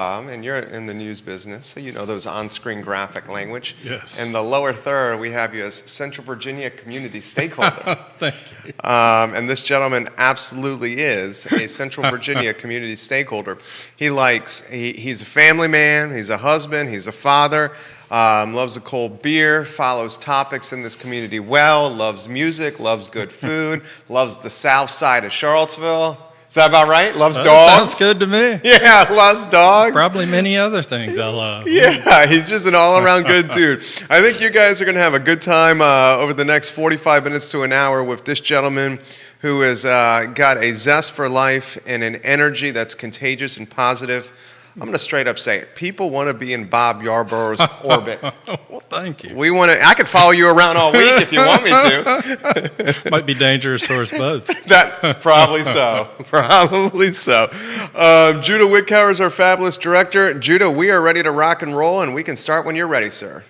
And you're in the news business, so you know those on-screen graphic language. Yes. In the lower third, we have you as Central Virginia Community Stakeholder. Thank you. And this gentleman absolutely is a Central Virginia Community Stakeholder. He's a family man, he's a husband, he's a father, loves a cold beer, follows topics in this community well, loves music, loves good food, loves the south side of Charlottesville. Is that about right? Loves dogs? Sounds good to me. Yeah, loves dogs. Probably many other things I love. Yeah, he's just an all-around good dude. I think you guys are going to have a good time over the next 45 minutes to an hour with this gentleman who has got a zest for life and an energy that's contagious and positive. I'm going to straight up say it. People want to be in Bob Yarborough's orbit. Well, thank you. I could follow you around all week if you want me to. Might be dangerous for us both. That probably so. Probably so. Judah Wickhauer is our fabulous director. Judah, we are ready to rock and roll, and we can start when you're ready, sir.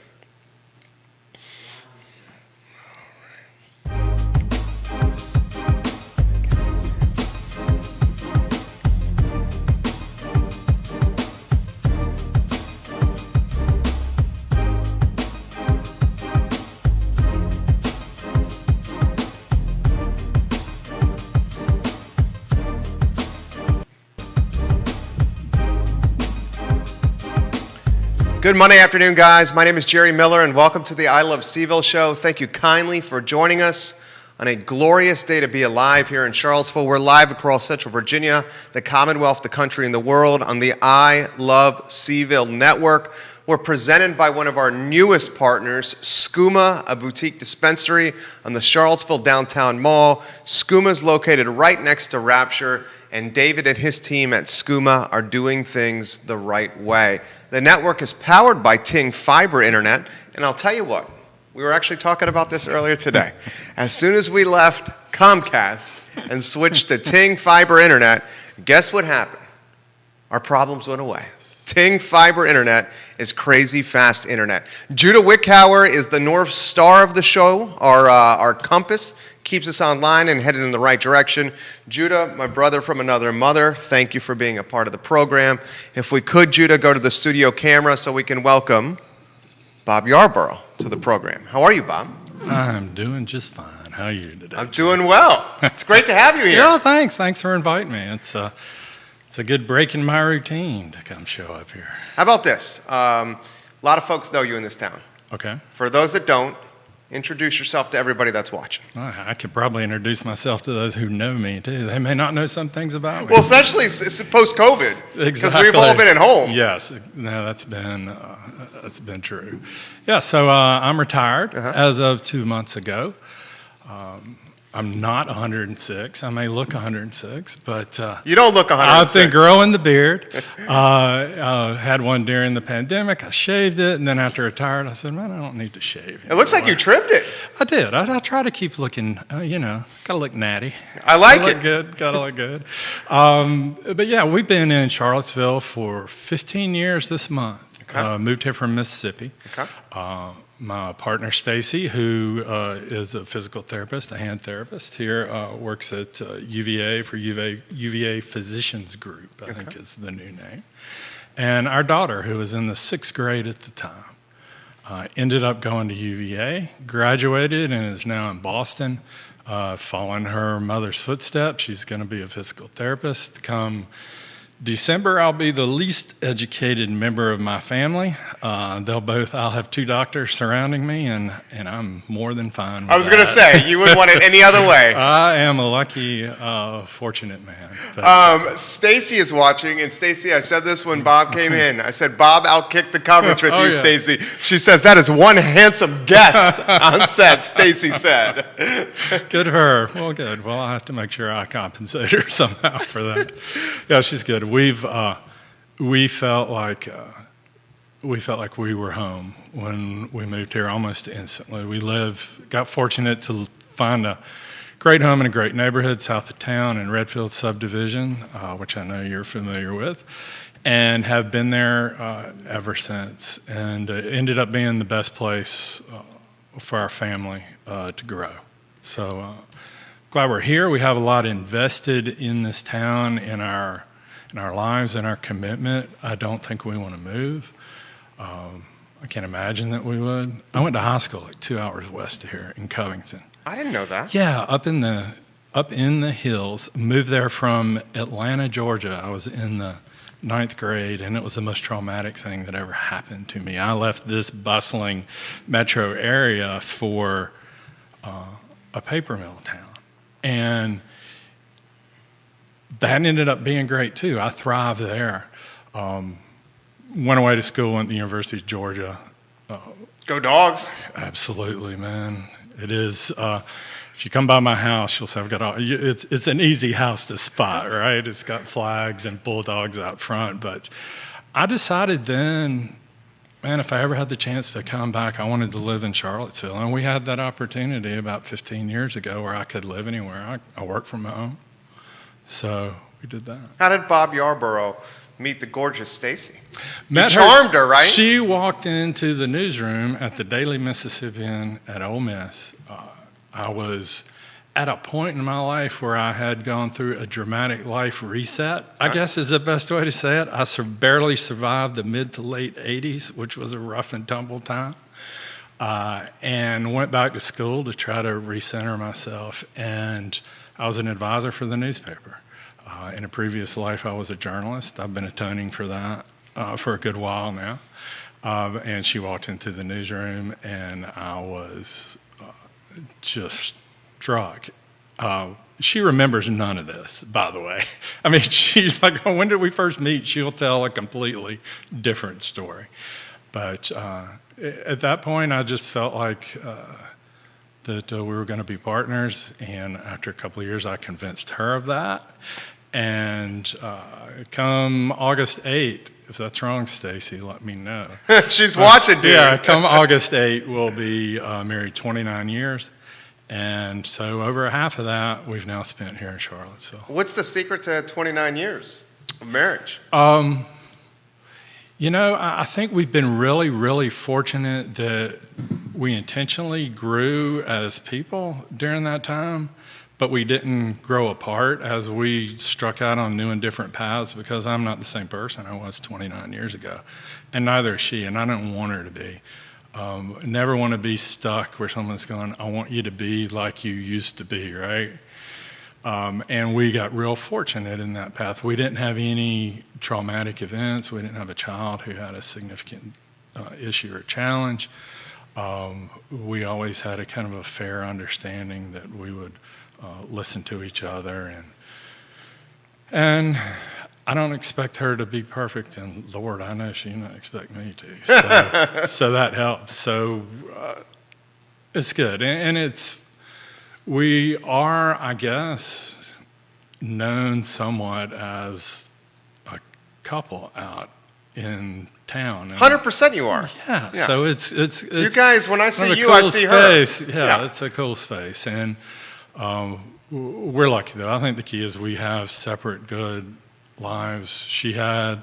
Good Monday afternoon, guys. My name is Jerry Miller, and welcome to the I Love Seville show. Thank you kindly for joining us on a glorious day to be alive here in Charlottesville. We're live across Central Virginia, the Commonwealth, the country, and the world on the I Love Seville network. We're presented by one of our newest partners, Skooma, a boutique dispensary on the Charlottesville Downtown Mall. Skooma is located right next to Rapture, and David and his team at Skooma are doing things the right way. The network is powered by Ting Fiber Internet, and I'll tell you what, we were actually talking about this earlier today. As soon as we left Comcast and switched to Ting Fiber Internet, guess what happened? Our problems went away. Ting Fiber Internet is crazy fast internet. Judah Wickhauer is the North Star of the show, our compass, keeps us online and headed in the right direction. Judah, my brother from another mother, thank you for being a part of the program. If we could, Judah, go to the studio camera so we can welcome Bob Yarborough to the program. How are you, Bob? I'm doing just fine. How are you today? I'm doing well. It's great to have you here. Yeah, thanks. Thanks for inviting me. It's a good break in my routine to come show up here. How about this? A lot of folks know you in this town. Okay. For those that don't, introduce yourself to everybody that's watching. I could probably introduce myself to those who know me, too. They may not know some things about me. Well, essentially, it's post-COVID. Exactly. Because we've all been at home. Yes. No, that's been true. Yeah, so I'm retired as of 2 months ago. I'm not 106. I may look 106, but you don't look 106. I've been growing the beard. Had one during the pandemic. I shaved it, and then after retired, I said, "Man, I don't need to shave." It looks like you trimmed it. I did. I try to keep looking. Gotta look natty. I like gotta it. Look good. Gotta look good. But yeah, we've been in Charlottesville for 15 years this month. Okay. Moved here from Mississippi. Okay. My partner, Stacy, who is a physical therapist, a hand therapist here, works at UVA for UVA Physicians Group, I think is the new name. And our daughter, who was in the 6th grade at the time, ended up going to UVA, graduated, and is now in Boston, following her mother's footsteps. She's going to be a physical therapist. Come December, I'll be the least educated member of my family. I'll have 2 doctors surrounding me, and I'm more than fine with I was going to say, you wouldn't want it any other way. I am a lucky, fortunate man. Stacy is watching, and Stacy, I said this when Bob came in. I said, Bob outkicked the coverage with you, yeah. Stacy. She says, that is one handsome guest on set, Stacy said. Good for her. Well, good. Well, I'll have to make sure I compensate her somehow for that. Yeah, she's good. We felt like we were home when we moved here almost instantly. Got fortunate to find a great home in a great neighborhood south of town in Redfield subdivision, which I know you're familiar with, and have been there ever since. And it ended up being the best place for our family to grow. So glad we're here. We have a lot invested in this town, in our in our lives and our commitment, I don't think we want to move. I can't imagine that we would. I went to high school like 2 hours west of here in Covington. I didn't know that. Yeah, up in the hills. Moved there from Atlanta, Georgia. I was in the 9th grade, and it was the most traumatic thing that ever happened to me. I left this bustling metro area for a paper mill town, and that ended up being great too. I thrived there. Went away to school, went to the University of Georgia. Go Dogs. Absolutely, man. It is. If you come by my house, you'll say, it's an easy house to spot, right? It's got flags and bulldogs out front. But I decided then, man, if I ever had the chance to come back, I wanted to live in Charlottesville. And we had that opportunity about 15 years ago where I could live anywhere. I work from home. So we did that. How did Bob Yarborough meet the gorgeous Stacy? Met charmed her, right? She walked into the newsroom at the Daily Mississippian at Ole Miss. I was at a point in my life where I had gone through a dramatic life reset, I guess is the best way to say it. I barely survived the mid to late 80s, which was a rough and tumble time, and went back to school to try to recenter myself. And I was an advisor for the newspaper. In a previous life, I was a journalist. I've been atoning for that for a good while now. And she walked into the newsroom, and I was just struck. She remembers none of this, by the way. I mean, she's like, when did we first meet? She'll tell a completely different story. But at that point, I just felt like that we were going to be partners. And after a couple of years, I convinced her of that. And come August 8th, if that's wrong, Stacy, let me know. She's watching, dude. Yeah, come August 8th, we'll be married 29 years. And so over half of that, we've now spent here in Charlottesville. What's the secret to 29 years of marriage? You know, I think we've been really, really fortunate that we intentionally grew as people during that time. But we didn't grow apart as we struck out on new and different paths, because I'm not the same person I was 29 years ago. And neither is she, and I don't want her to be. Never want to be stuck where someone's going, I want you to be like you used to be, right? And we got real fortunate in that path. We didn't have any traumatic events. We didn't have a child who had a significant issue or challenge. We always had a kind of a fair understanding that we would listen to each other, and I don't expect her to be perfect, and Lord, I know she don't expect me to. So that helps. So it's good, and we are, I guess, known somewhat as a couple out in town. 100% you are. Yeah. So it's you guys. When I see you, cool I see space. her. Yeah, it's a cool space, and we're lucky though. I think the key is we have separate good lives. She has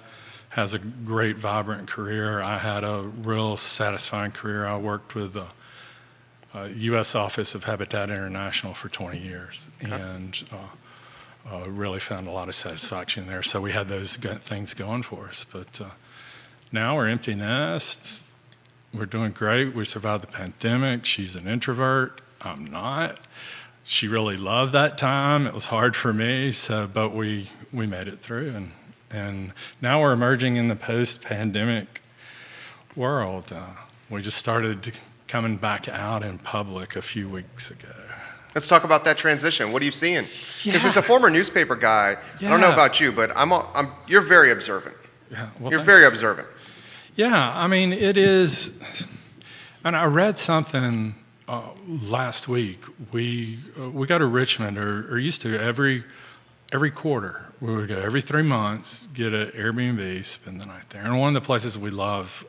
a great, vibrant career. I had a real satisfying career. I worked with the U.S. Office of Habitat International for 20 years, and really found a lot of satisfaction there. So we had those things going for us. But now we're empty nest. We're doing great. We survived the pandemic. She's an introvert. I'm not. She really loved that time. It was hard for me, but we made it through, and now we're emerging in the post-pandemic world. We just started coming back out in public a few weeks ago. Let's talk about that transition. What are you seeing? Because as a former newspaper guy, I don't know about you, but you're very observant. Yeah, well, you're very observant. Yeah, I mean, it is, and I read something last week. We go to Richmond, or used to every quarter. We would go every 3 months, get an Airbnb, spend the night there. And one of the places we love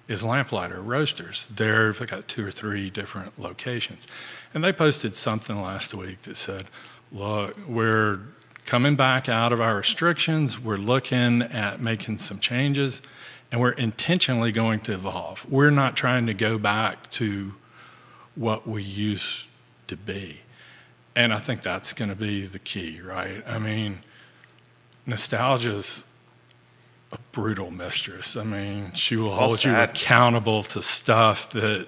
is Lamplighter Roasters. They've got 2 or 3 different locations. And they posted something last week that said, look, we're coming back out of our restrictions. We're looking at making some changes, and we're intentionally going to evolve. We're not trying to go back to what we used to be. And I think that's going to be the key, right? I mean, nostalgia's a brutal mistress. I mean, she will Well hold you said. accountable to stuff that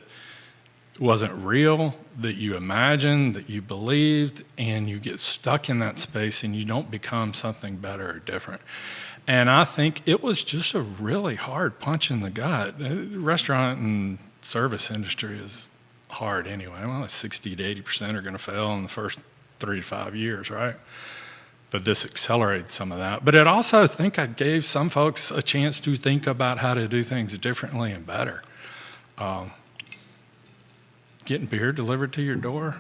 wasn't real, that you imagined, that you believed, and you get stuck in that space and you don't become something better or different. And I think it was just a really hard punch in the gut. The restaurant and service industry is hard anyway. Well, 60 to 80% are going to fail in the first 3 to 5 years, right? But this accelerated some of that. But it also, I think, I gave some folks a chance to think about how to do things differently and better. Getting beer delivered to your door,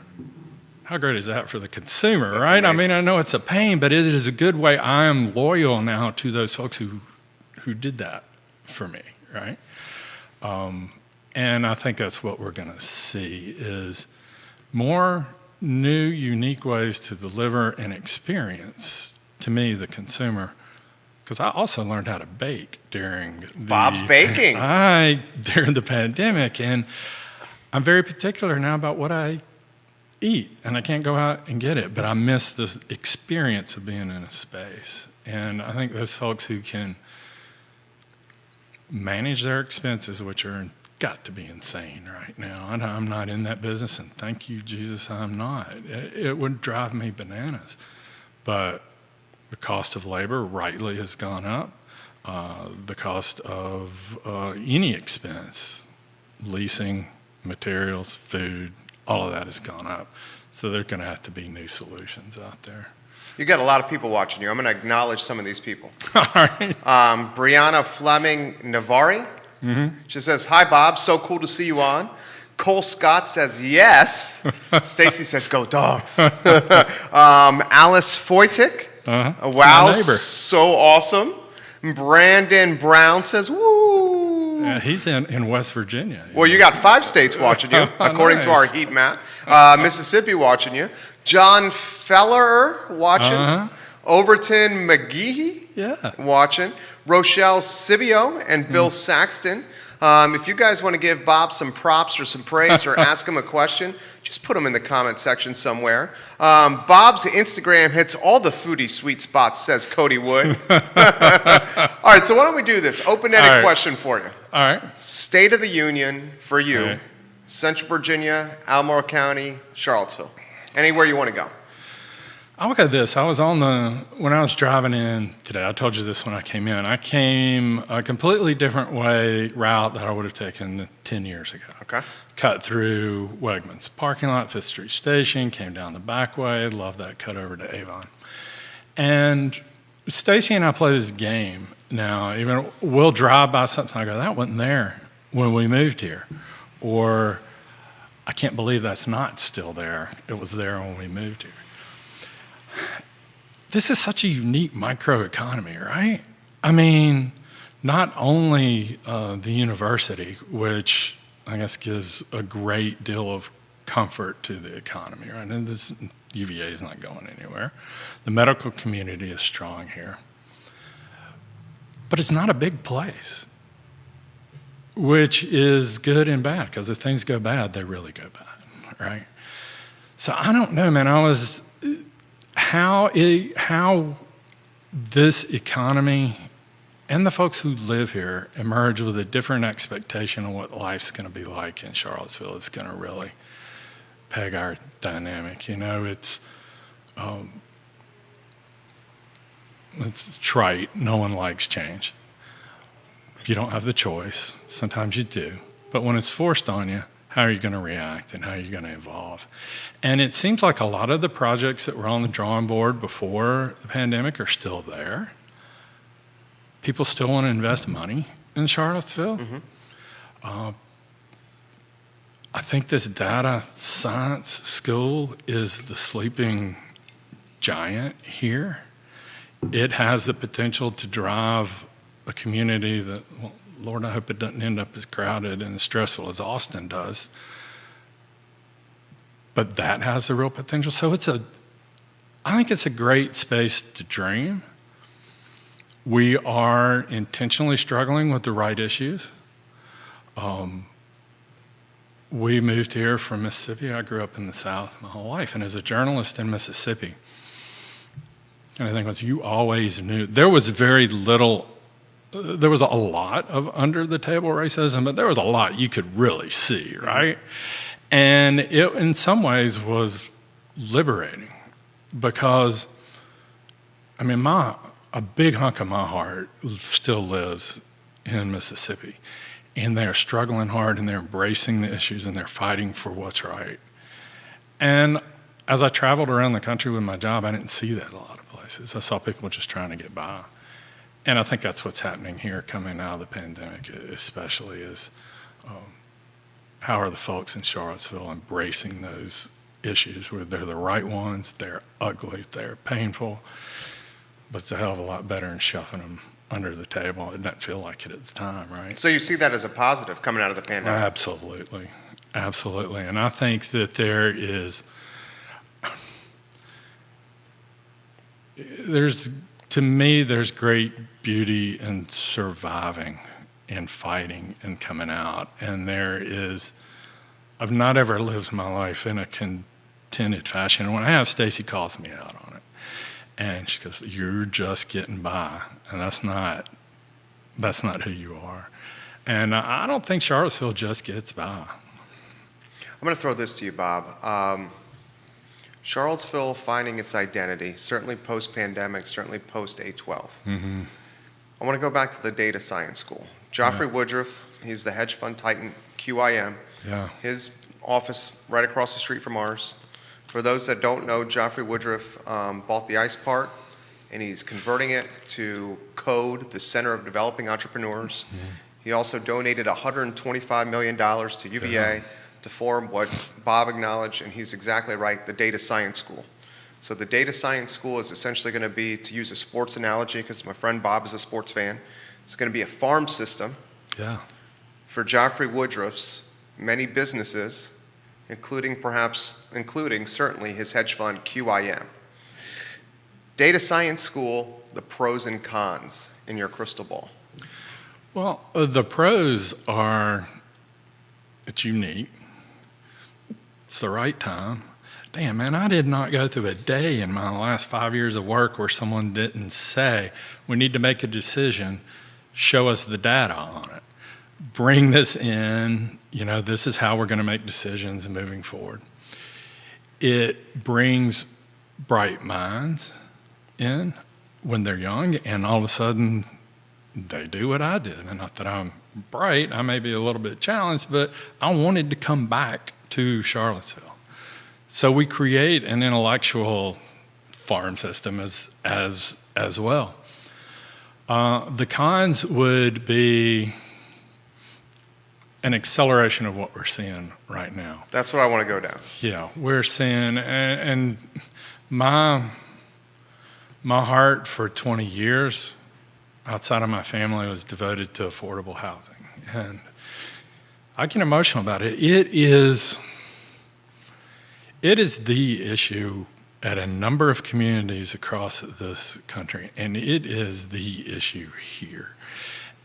how great is that for the consumer, That's right? amazing. I mean, I know it's a pain, but it is a good way. I am loyal now to those folks who did that for me, right? And I think that's what we're going to see is more new, unique ways to deliver an experience to me, the consumer. Because I also learned how to bake during Bob's baking. During the pandemic, and I'm very particular now about what I eat, and I can't go out and get it, but I miss the experience of being in a space. And I think those folks who can manage their expenses, which are got to be insane right now. I'm not in that business, and thank you, Jesus, I'm not. It would drive me bananas. But the cost of labor rightly has gone up. The cost of any expense, leasing, materials, food, all of that has gone up. So there are going to have to be new solutions out there. You got a lot of people watching you. I'm going to acknowledge some of these people. All right. Brianna Fleming Navari. She says, "Hi, Bob. So cool to see you on." Cole Scott says, "Yes." Stacy says, "Go Dogs." Alice Foytik. Uh-huh. It's Wow, my neighbor. so awesome. Brandon Brown says, "Woo." Yeah, he's in West Virginia. Well, you got 5 states watching you, according to our Nice. heat map. Mississippi watching you. John Feller watching. Uh-huh. Overton McGehee Yeah. watching. Rochelle Sibio and Bill Saxton. If you guys want to give Bob some props or some praise or ask him a question, just put them in the comment section somewhere. Bob's Instagram hits all the foodie sweet spots, says Cody Wood. All right, so why don't we do this? Open-ended All right. question for you. All right. State of the Union for you, Okay. Central Virginia, Albemarle County, Charlottesville. Anywhere you want to go. I'll look at this. When I was driving in today, I told you this when I came in. I came a completely different route that I would have taken 10 years ago. Okay. Cut through Wegmans parking lot, Fifth Street Station, came down the back way, love that cut over to Avon. And Stacy and I play this game now. Even we'll drive by something, I go, that wasn't there when we moved here. Or I can't believe that's not still there. It was there when we moved here. This is such a unique microeconomy, right? I mean, not only the university, which I guess gives a great deal of comfort to the economy, right? And this UVA is not going anywhere. The medical community is strong here. But it's not a big place, which is good and bad, because if things go bad, they really go bad, right? So I don't know, man. How this economy and the folks who live here emerge with a different expectation of what life's going to be like in Charlottesville is going to really peg our dynamic. You know, it's trite. No one likes change. You don't have the choice. Sometimes you do. But when it's forced on you, how are you going to react and how are you going to evolve? And it seems like a lot of the projects that were on the drawing board before the pandemic are still there. People still want to invest money in Charlottesville. Mm-hmm. I think this data science school is the sleeping giant here. It has the potential to drive a community that, well, Lord, I hope it doesn't end up as crowded and as stressful as Austin does. But that has the real potential. So I think it's a great space to dream. We are intentionally struggling with the right issues. We moved here from Mississippi. I grew up in the South my whole life. And as a journalist in Mississippi, And I think once you always knew, there was very little, there was a lot of under the table racism, but there was a lot you could really see, right? And it, in some ways, was liberating because, I mean, a big hunk of my heart still lives in Mississippi, and they're struggling hard, and they're embracing the issues, and they're fighting for what's right. And as I traveled around the country with my job, I didn't see that a lot of places. I saw people just trying to get by. And I think that's what's happening here coming out of the pandemic, especially is how are the folks in Charlottesville embracing those issues where they're the right ones, they're ugly, they're painful, but it's a hell of a lot better than shoving them under the table. It doesn't feel like it at the time, right? So you see that as a positive coming out of the pandemic? Absolutely. Absolutely. And I think that there is, to me, there's great beauty in surviving and fighting and coming out. And I've not ever lived my life in a contented fashion. And when I have, Stacy calls me out on it. And she goes, "You're just getting by." And that's not who you are. And I don't think Charlottesville just gets by. I'm going to throw this to you, Bob. Charlottesville finding its identity, certainly post-pandemic, certainly post-A12. Mm-hmm. I want to go back to the data science school. Joffrey Woodruff, he's the hedge fund titan, QIM. Yeah. His office right across the street from ours. For those that don't know, Joffrey Woodruff bought the ICE Park, and he's converting it to CODE, the Center of Developing Entrepreneurs. Mm-hmm. He also donated $125 million to UVA to form what Bob acknowledged, and he's exactly right, the data science school. So the data science school is essentially going to be, to use a sports analogy, because my friend Bob is a sports fan, it's going to be a farm system for Joffrey Woodruff's many businesses, including certainly his hedge fund QIM. Data science school, the pros and cons in your crystal ball. Well, the pros are it's unique. It's the right time. Damn, man, I did not go through a day in my last 5 years of work where someone didn't say, we need to make a decision, show us the data on it. Bring this in, this is how we're going to make decisions moving forward. It brings bright minds in when they're young, and all of a sudden they do what I did. And not that I'm bright, I may be a little bit challenged, but I wanted to come back to Charlottesville. So we create an intellectual farm system as well. The cons would be an acceleration of what we're seeing right now. That's what I want to go down. Yeah, we're seeing, and my heart for 20 years outside of my family was devoted to affordable housing. And I get emotional about it. It is the issue at a number of communities across this country, and it is the issue here.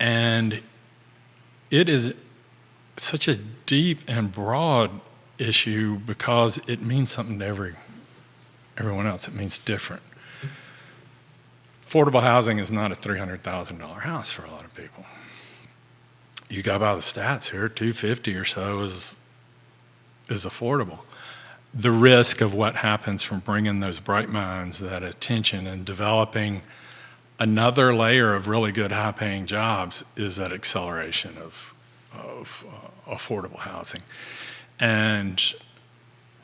And it is such a deep and broad issue because it means something to everyone else. It means different. Affordable housing is not a $300,000 house for a lot of people. You go by the stats here, $250,000 or so is affordable. The risk of what happens from bringing those bright minds, that attention, and developing another layer of really good high-paying jobs is that acceleration of affordable housing. And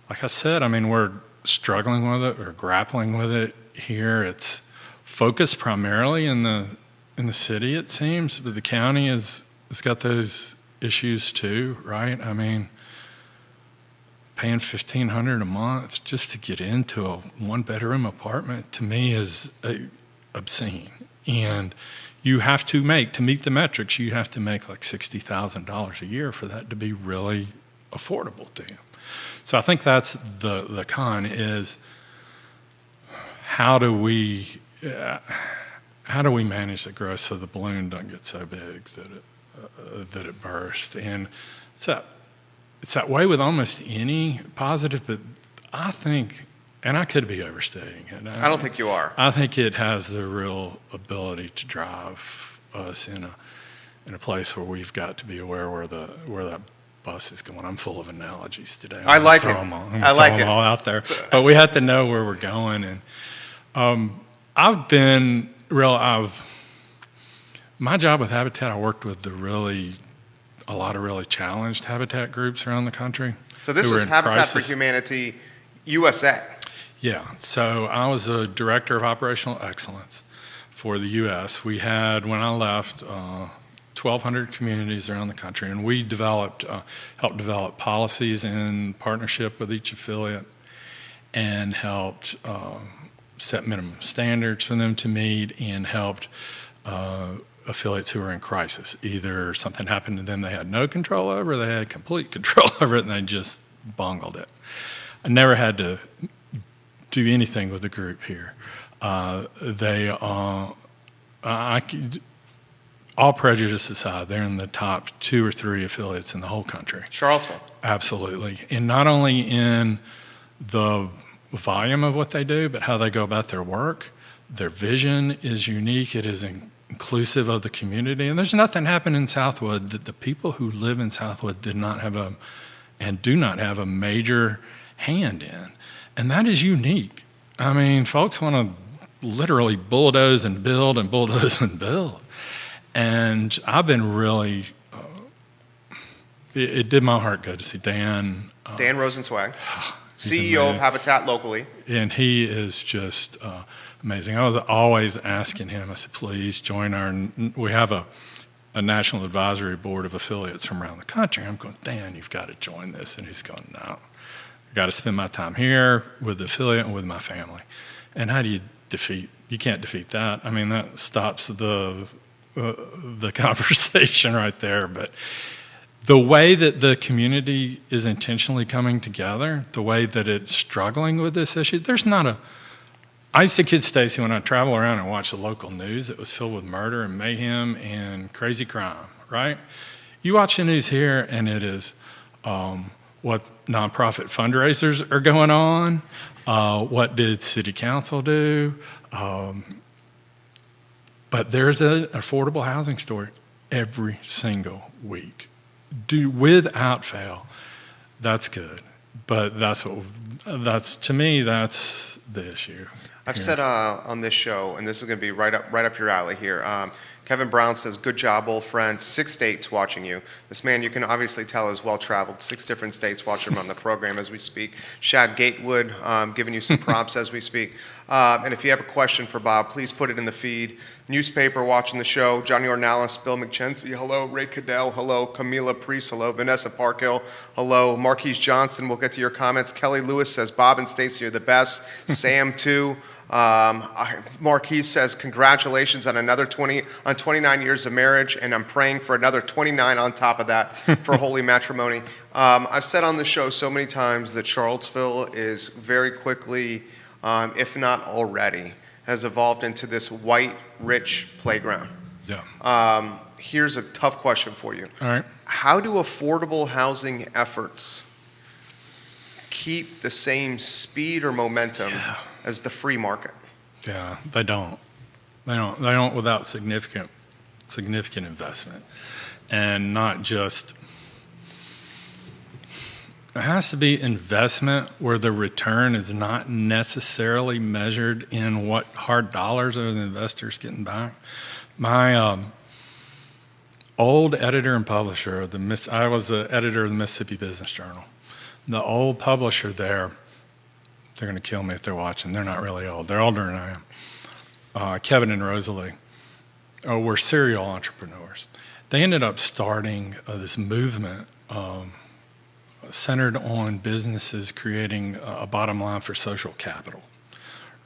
like I said, we're struggling with it, we're grappling with it here. It's focused primarily in the city, it seems, but the county has got those issues too, right? Paying $1,500 a month just to get into a one-bedroom apartment, to me, is obscene. And you have to meet the metrics, you have to make like $60,000 a year for that to be really affordable to you. So I think that's the con is how do we manage the growth so the balloon doesn't get so big that it bursts? And it's that way with almost any positive, but I think and I could be overstating it. I don't think you are. I think it has the real ability to drive us in a place where we've got to be aware where that bus is going. I'm full of analogies today. I like it. I'm I like throw them it. all out there, but we have to know where we're going. And my job with Habitat, I worked with a lot of really challenged habitat groups around the country. So this who was were in Habitat for crisis. Humanity USA. Yeah, so I was a director of operational excellence for the U.S. We had, when I left, 1,200 communities around the country, and we helped develop policies in partnership with each affiliate and helped set minimum standards for them to meet and helped affiliates who were in crisis. Either something happened to them they had no control over, they had complete control over it, and they just bungled it. I never had to do anything with the group here. All prejudice aside, they're in the top 2 or 3 affiliates in the whole country. Charlottesville. Absolutely. And not only in the volume of what they do, but how they go about their work. Their vision is unique. It is inclusive of the community. And there's nothing happened in Southwood that the people who live in Southwood did not have and do not have a major hand in. And that is unique. I mean, folks want to literally bulldoze and build and bulldoze and build. And I've been really, it did my heart good to see Dan. Dan Rosenzweig, he's CEO of amazing. Habitat locally. And he is just amazing. I was always asking him, I said, please join we have a national advisory board of affiliates from around the country. I'm going, Dan, you've got to join this. And he's going, no, I got to spend my time here with the affiliate and with my family. And how do you you can't defeat that. I mean, that stops the conversation right there. But the way that the community is intentionally coming together, the way that it's struggling with this issue, I used to kid Stacy when I travel around and watch the local news. It was filled with murder and mayhem and crazy crime, right? You watch the news here and it is what nonprofit fundraisers are going on, what did city council do, but there's an affordable housing story every single week. Without fail, that's good. But to me, that's the issue. I've said on this show, and this is going to be right up your alley here. Kevin Brown says, good job, old friend. 6 states watching you. This man, you can obviously tell, is well-traveled. 6 different states watching him on the program as we speak. Shad Gatewood giving you some prompts as we speak. And if you have a question for Bob, please put it in the feed. Newspaper watching the show. Johnny Ornalis, Bill McChency, hello. Ray Cadell, hello. Camila Priest, hello. Vanessa Parkhill, hello. Marquise Johnson, we'll get to your comments. Kelly Lewis says, Bob and Stacey are the best. Sam, too. Marquise says, congratulations on 29 years of marriage, and I'm praying for another 29 on top of that for holy matrimony. I've said on the show so many times that Charlottesville is very quickly, if not already, has evolved into this white, rich playground. Yeah. Here's a tough question for you. All right. How do affordable housing efforts keep the same speed or momentum as the free market? Yeah, they don't. They don't without significant investment. And not just, it has to be investment where the return is not necessarily measured in what hard dollars are the investors getting back. My old editor and publisher, I was the editor of the Mississippi Business Journal. The old publisher there, they're going to kill me if they're watching. They're not really old. They're older than I am. Kevin and Rosalie were serial entrepreneurs. They ended up starting this movement centered on businesses creating a bottom line for social capital.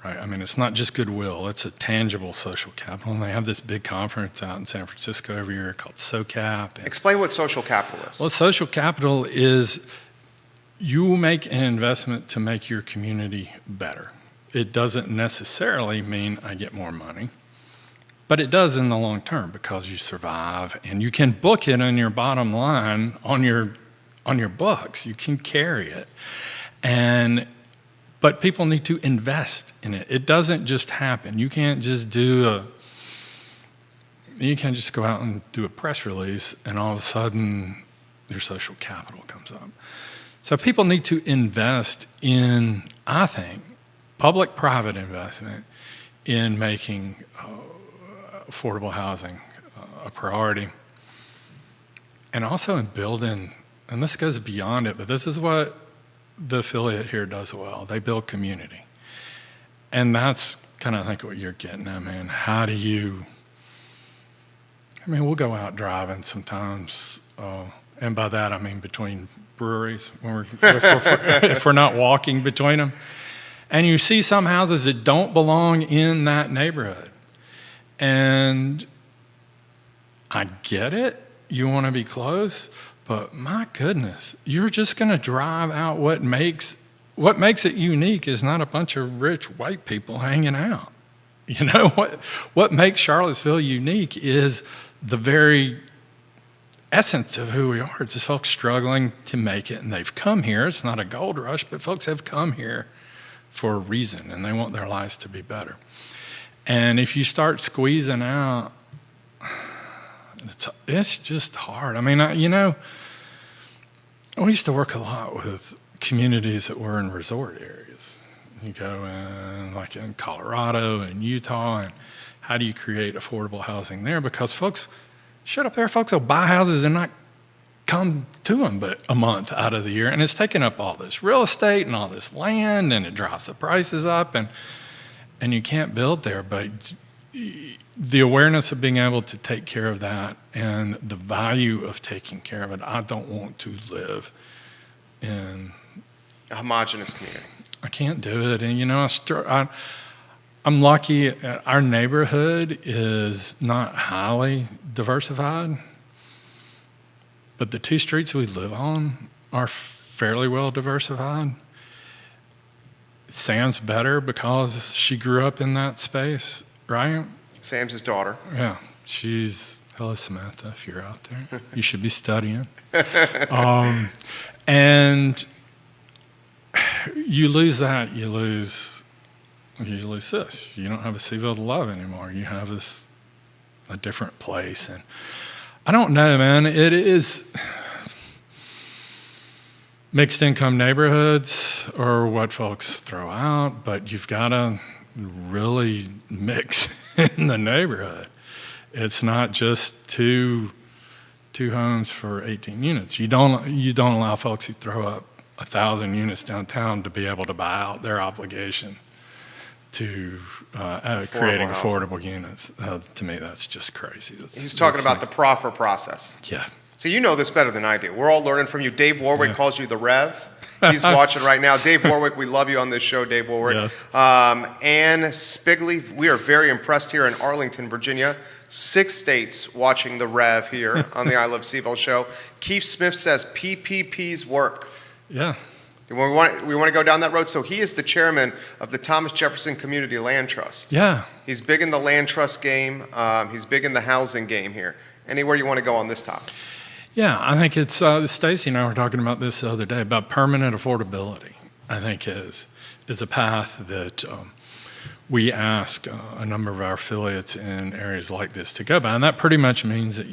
Right? I mean, it's not just goodwill. It's a tangible social capital. And they have this big conference out in San Francisco every year called SOCAP. Explain what social capital is. Well, social capital is you make an investment to make your community better. It doesn't necessarily mean I get more money, but it does in the long term because you survive and you can book it on your bottom line on your books. You can carry it. but people need to invest in it. It doesn't just happen. You can't just go out and do a press release and all of a sudden your social capital comes up. So people need to invest in, I think, public-private investment in making affordable housing a priority. And also in building, and this goes beyond it, but this is what the affiliate here does well. They build community. And that's kind of, I think, what you're getting at, man. How do you, we'll go out driving sometimes, and by that I mean between breweries, when if we're not walking between them. And you see some houses that don't belong in that neighborhood. And I get it. You want to be close, but my goodness, you're just going to drive out what makes it unique is not a bunch of rich white people hanging out. You know, what makes Charlottesville unique is the very essence of who we are. It's just folks struggling to make it, and they've come here. It's not a gold rush, but folks have come here for a reason, and they want their lives to be better. And if you start squeezing out, it's just hard. I mean, we used to work a lot with communities that were in resort areas. You go in, like in Colorado and Utah, and how do you create affordable housing there? Because folks will buy houses and not come to them but a month out of the year. And it's taking up all this real estate and all this land, and it drives the prices up, and you can't build there. But the awareness of being able to take care of that and the value of taking care of it, I don't want to live in a homogenous community. I can't do it. And, I'm lucky. Our neighborhood is not highly diversified, but the two streets we live on are fairly well diversified. Sam's better because she grew up in that space, right? Sam's his daughter. Yeah. Hello, Samantha, if you're out there. You should be studying. And you lose that, you lose this. You don't have a Seville to love anymore. You have a different place. And I don't know, man. It is mixed income neighborhoods or what folks throw out, but you've got to really mix in the neighborhood. It's not just two homes for 18 units. You don't allow folks who throw up 1,000 units downtown to be able to buy out their obligation to creating affordable units. To me, that's just crazy. He's talking about the proffer process. Yeah. So you know this better than I do. We're all learning from you. Dave Warwick calls you the Rev. He's watching right now. Dave Warwick, we love you on this show, Dave Warwick. Yes. Ann Spigley, we are very impressed here in Arlington, Virginia. 6 states watching the Rev here on the I Love Seville show. Keith Smith says PPPs work. Yeah. We want to go down that road. So he is the chairman of the Thomas Jefferson Community Land Trust. Yeah. He's big in the land trust game. He's big in the housing game here. Anywhere you want to go on this topic? Yeah, I think it's Stacy and I were talking about this the other day about permanent affordability. I think is a path that we ask a number of our affiliates in areas like this to go by, and that pretty much means that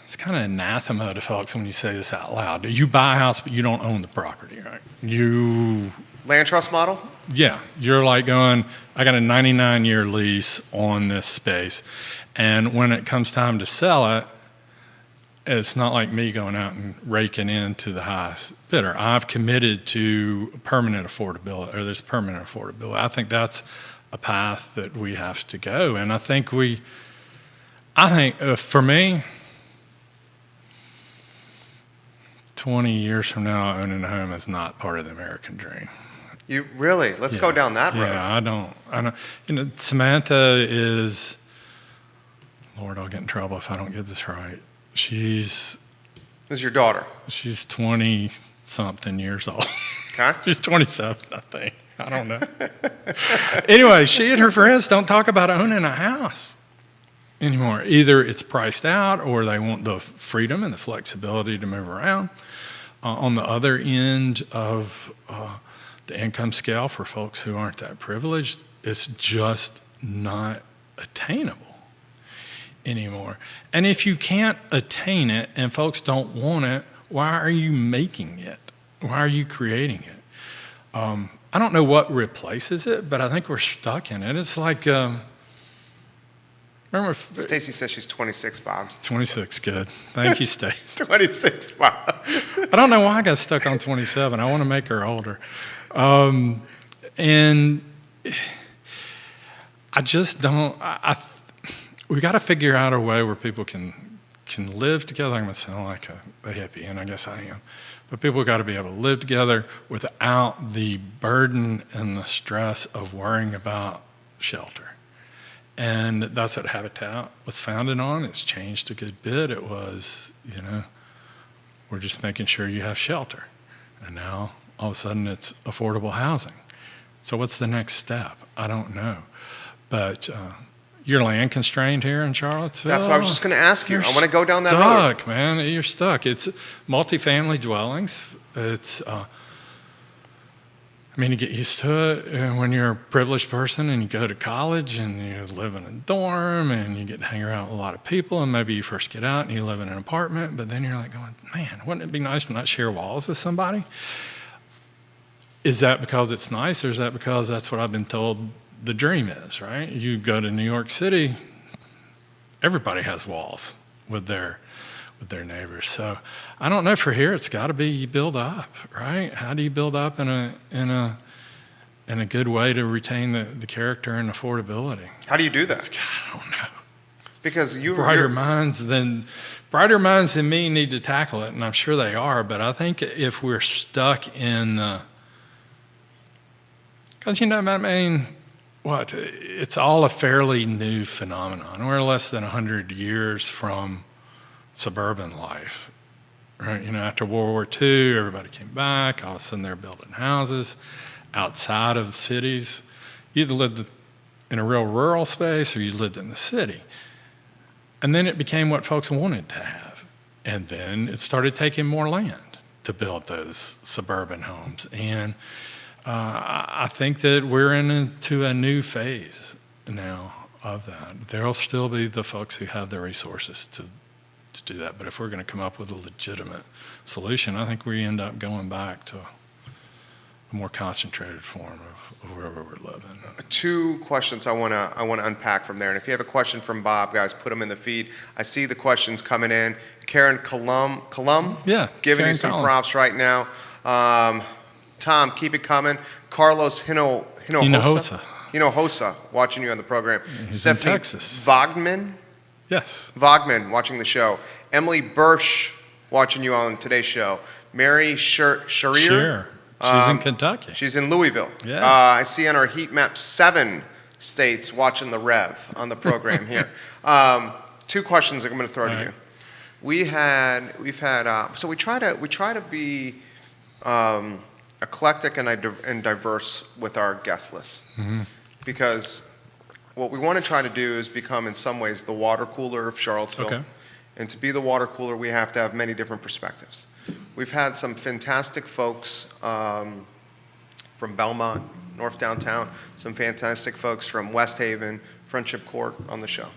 it's kind of anathema to folks when you say this out loud. You buy a house, but you don't own the property, right? Land trust model? Yeah, you're like going, I got a 99-year lease on this space, and when it comes time to sell it, it's not like me going out and raking into the highest bidder. I've committed to permanent affordability, or this permanent affordability. I think that's a path that we have to go, and I think for me, 20 years from now, owning a home is not part of the American dream. You really? Let's go down that road. Yeah, I don't. Samantha is, Lord, I'll get in trouble if I don't get this right. This is your daughter? She's 20-something years old. Okay. She's 27, I think. I don't know. Anyway, she and her friends don't talk about owning a house anymore. Either it's priced out or they want the freedom and the flexibility to move around. On the other end of the income scale for folks who aren't that privileged, it's just not attainable anymore. And if you can't attain it and folks don't want it, why are you making it? Why are you creating it? I don't know what replaces it, but I think we're stuck in it. It's like, remember? Stacy says she's 26, Bob. 26, good. Thank you, Stacy. 26, Bob. I don't know why I got stuck on 27. I want to make her older. And I just don't, we got to figure out a way where people can live together. I'm going to sound like a hippie, and I guess I am. But people got to be able to live together without the burden and the stress of worrying about shelter. And that's what Habitat was founded on. It's changed a good bit. It was, we're just making sure you have shelter. And now, all of a sudden, it's affordable housing. So what's the next step? I don't know. But you're land constrained here in Charlottesville. That's what I was just going to ask you. I want to go down that road. You're stuck, man. You're stuck. It's multifamily dwellings. It's, you get used to it when you're a privileged person and you go to college and you live in a dorm and you get to hang around with a lot of people, and maybe you first get out and you live in an apartment, but then you're like going, man, wouldn't it be nice to not share walls with somebody? Is that because it's nice, or is that because that's what I've been told the dream is, right? You go to New York City, everybody has walls with their neighbors. So I don't know, for here, it's got to be you build up, right? How do you build up in a good way to retain the character and affordability? How do you do that? I don't know. Because brighter minds than me need to tackle it, and I'm sure they are. But I think if we're stuck in, because it's all a fairly new phenomenon. We're less than 100 years from suburban life, right? After World War II, everybody came back. All of a sudden, they're building houses outside of cities. You either lived in a real rural space or you lived in the city. And then it became what folks wanted to have. And then it started taking more land to build those suburban homes. And I think that we're into a new phase now of that. There'll still be the folks who have the resources to do that. But if we're going to come up with a legitimate solution, I think we end up going back to a more concentrated form of wherever we're living. Two questions I want to unpack from there. And if you have a question from Bob, guys, put them in the feed. I see the questions coming in. Karen Colum, yeah, giving Karen you some Colum. Props right now. Tom, keep it coming. Carlos Hinojosa, watching you on the program. He's Stephanie in Texas. Vogman, Yes. watching the show. Emily Birch, watching you on today's show. Mary Sharir. Sure. She's in Kentucky. She's in Louisville. Yeah. I see on our heat map 7 states watching the Rev on the program here. Two questions I'm going to throw to you. We try to be eclectic and diverse with our guest list, because what we want to try to do is become, in some ways, the water cooler of Charlottesville. Okay. And to be the water cooler, we have to have many different perspectives. We've had some fantastic folks from Belmont, North Downtown, some fantastic folks from West Haven, Friendship Court on the show.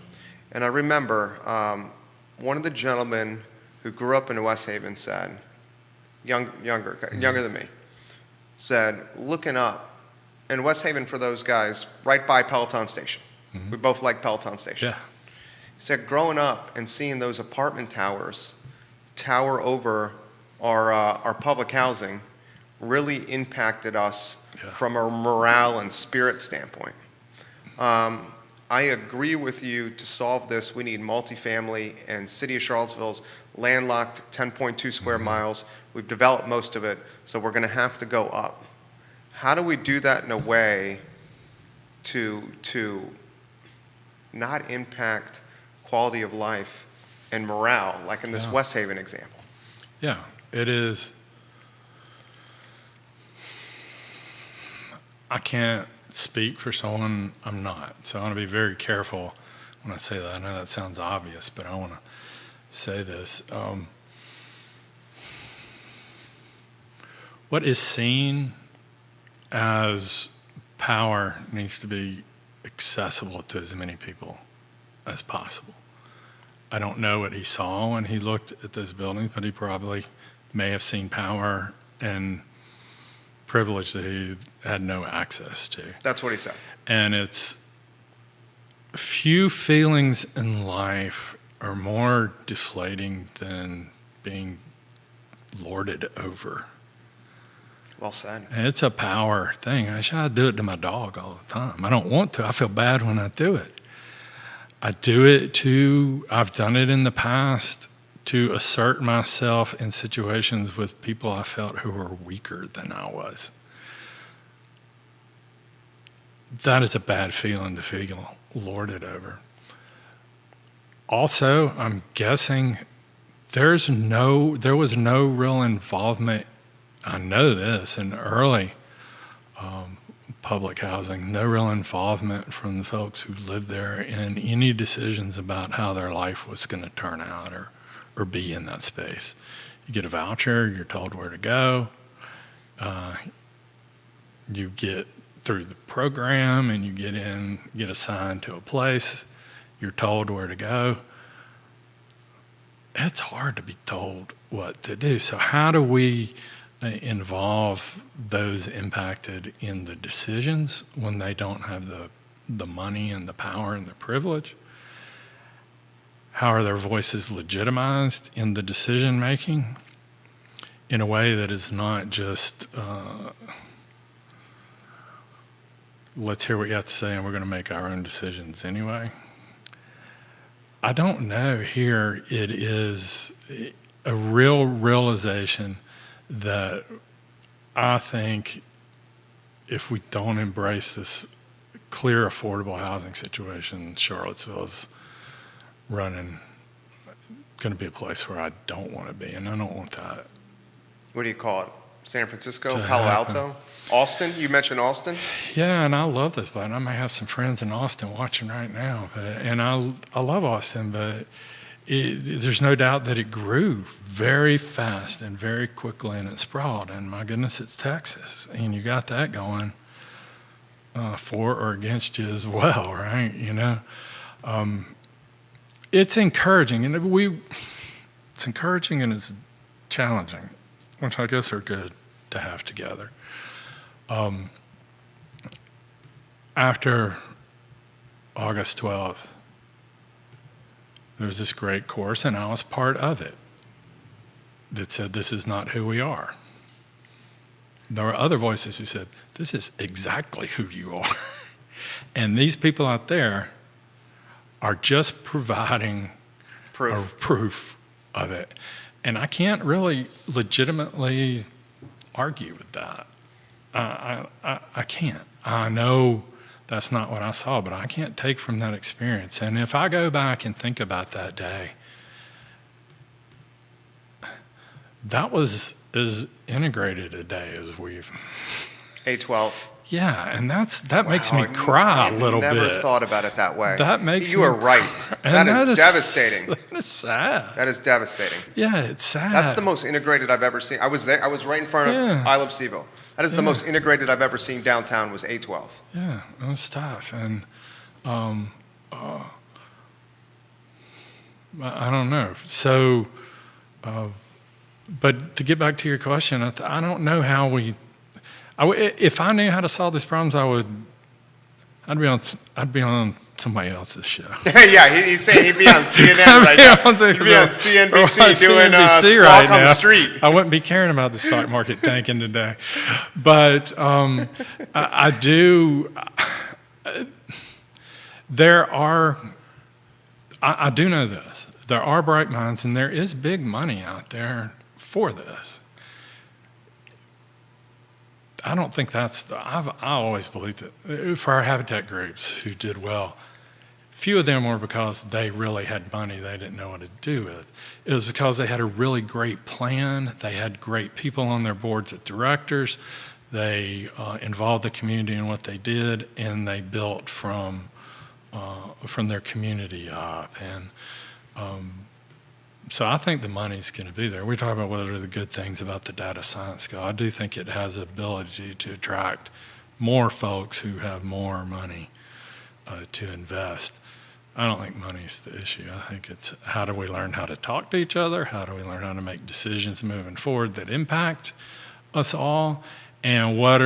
And I remember one of the gentlemen who grew up in West Haven said, younger than me, said, looking up, in West Haven, for those guys, right by Peloton Station. We both like Peloton Station. Yeah. He said, growing up and seeing those apartment towers tower over our public housing really impacted us from a morale and spirit standpoint. I agree with you. To solve this, we need multifamily, and City of Charlottesville's landlocked 10.2 square miles. We've developed most of it, so we're going to have to go up. How do we do that in a way to not impact quality of life and morale, like in this West Haven example? Yeah, it is. I can't speak for someone I'm not, so I want to be very careful when I say that. I know that sounds obvious, but I want to say this. what is seen as power needs to be accessible to as many people as possible. I don't know what he saw when he looked at those buildings, but he probably may have seen power and privilege that he had no access to. That's what he said. And it's few feelings in life are more deflating than being lorded over. Well said. And it's a power thing. I should do it to my dog all the time. I don't want to. I feel bad when I do it. I do it I've done it in the past to assert myself in situations with people I felt who were weaker than I was. That is a bad feeling to feel lorded over. Also, I'm guessing there was no real involvement. I know this in early public housing, no real involvement from the folks who lived there in any decisions about how their life was going to turn out or be in that space. You get a voucher, you're told where to go, you get through the program and you get assigned to a place, you're told where to go. It's hard to be told what to do. So how do we involve those impacted in the decisions when they don't have the money and the power and the privilege? How are their voices legitimized in the decision making in a way that is not just let's hear what you have to say and we're going to make our own decisions anyway? I don't know. Here it is a real realization that I think if we don't embrace this clear, affordable housing situation, Charlottesville's going to be a place where I don't want to be, and I don't want that. What do you call it? San Francisco, Palo Alto, Austin? You mentioned Austin? Yeah, and I love this place. I may have some friends in Austin watching right now, and I love Austin, but there's no doubt that it grew very fast and very quickly, and it sprawled. And my goodness, it's Texas, and you got that going for or against you as well, right? It's encouraging, and it's encouraging and it's challenging, which I guess are good to have together. After August 12th, there was this great course, and I was part of it, that said, this is not who we are. There were other voices who said, this is exactly who you are. And these people out there are just providing proof of it. And I can't really legitimately argue with that. I can't. I know that's not what I saw, but I can't take from that experience. And if I go back and think about that day, that was as integrated a day as we've... 8/12. Yeah, and that makes me cry a little bit. I never thought about it that way. That makes you me are right. That is devastating. That is sad. That is devastating. Yeah, it's sad. That's the most integrated I've ever seen. I was there. I was right in front of I Love CVille. That is the most integrated I've ever seen downtown was 8/12. Yeah, it was tough. And I don't know. So, but to get back to your question, I don't know how if I knew how to solve these problems, I'd be on somebody else's show. Yeah, he's saying he'd be on CNN right now. He'd be on CNBC doing right on now. the street. I wouldn't be caring about the stock market tanking today. But I do. I do know this. There are bright minds, and there is big money out there for this. I don't think I always believed that for our habitat groups who did well, few of them were because they really had money they didn't know what to do with. It was because they had a really great plan. They had great people on their boards of directors. They involved the community in what they did, and they built from their community up. And So I think the money's going to be there. We talk about what are the good things about the data science skill. I do think it has the ability to attract more folks who have more money to invest. I don't think money's the issue. I think it's how do we learn how to talk to each other? How do we learn how to make decisions moving forward that impact us all? And what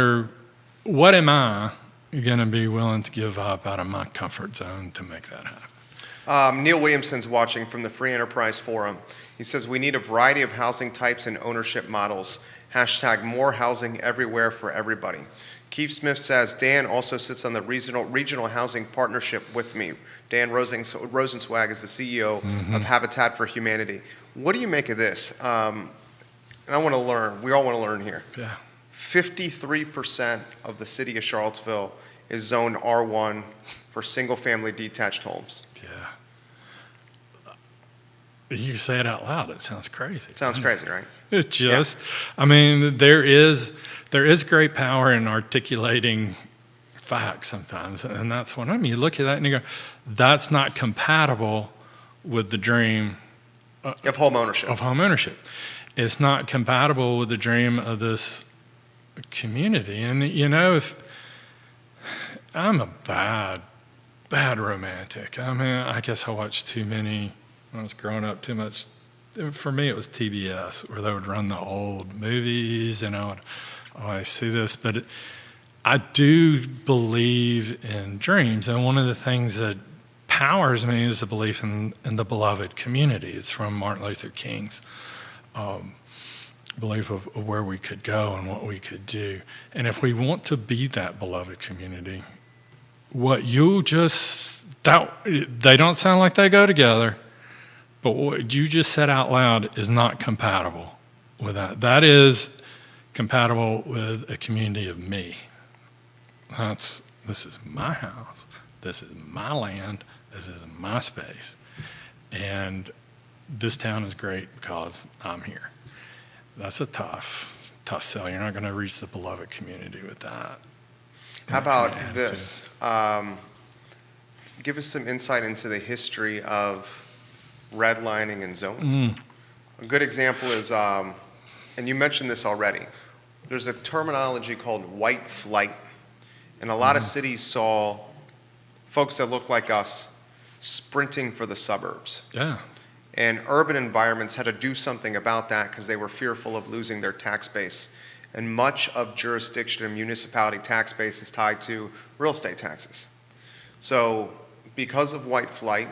am I going to be willing to give up out of my comfort zone to make that happen? Neil Williamson's watching from the Free Enterprise Forum. He says, we need a variety of housing types and ownership models. # more housing everywhere for everybody. Keith Smith says, Dan also sits on the regional housing partnership with me. Dan Rosenzweig is the CEO of Habitat for Humanity. What do you make of this? And I want to learn. We all want to learn here. Yeah. 53% of the city of Charlottesville is zoned R1 for single-family detached homes. Yeah. You say it out loud, it sounds crazy. Sounds crazy, right? It just, I mean, there is great power in articulating facts sometimes, and that's one of them. You look at that and you go, that's not compatible with the dream Of home ownership. of home ownership. It's not compatible with the dream of this community. And you know, if I'm a bad romantic. I mean, I guess I watched too many when I was growing up. Too much. For me, it was TBS, where they would run the old movies, and I would always see this. But I do believe in dreams, and one of the things that powers me is the belief in the beloved community. It's from Martin Luther King's belief of where we could go and what we could do. And if we want to be that beloved community, what you just, they don't sound like they go together, but what you just said out loud is not compatible with that. That is compatible with a community of me. This is my house. This is my land. This is my space. And this town is great because I'm here. That's a tough sell. You're not going to reach the beloved community with that. How about this? Give us some insight into the history of redlining and zoning. A good example is, and you mentioned this already, there's a terminology called white flight. And a lot of cities saw folks that look like us sprinting for the suburbs. Yeah. And urban environments had to do something about that because they were fearful of losing their tax base. And much of jurisdiction and municipality tax base is tied to real estate taxes. So because of white flight,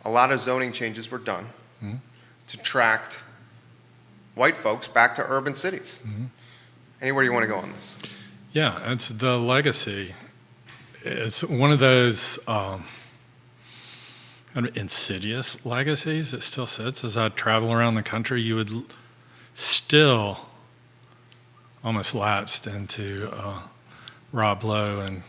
a lot of zoning changes were done to attract white folks back to urban cities. Anywhere you want to go on this? Yeah, it's the legacy. It's one of those kind of insidious legacies that still sits. As I travel around the country, you would still almost lapsed into Rob Lowe and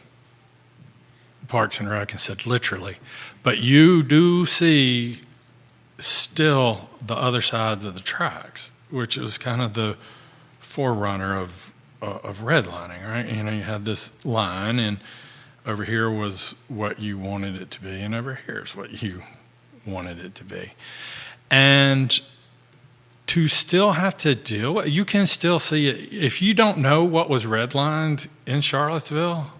Parks and Rec and said literally. But you do see still the other sides of the tracks, which is kind of the forerunner of redlining, right? You know, you had this line, and over here was what you wanted it to be, and over here is what you wanted it to be. And to still have to deal with, you can still see it. If you don't know what was redlined in Charlottesville,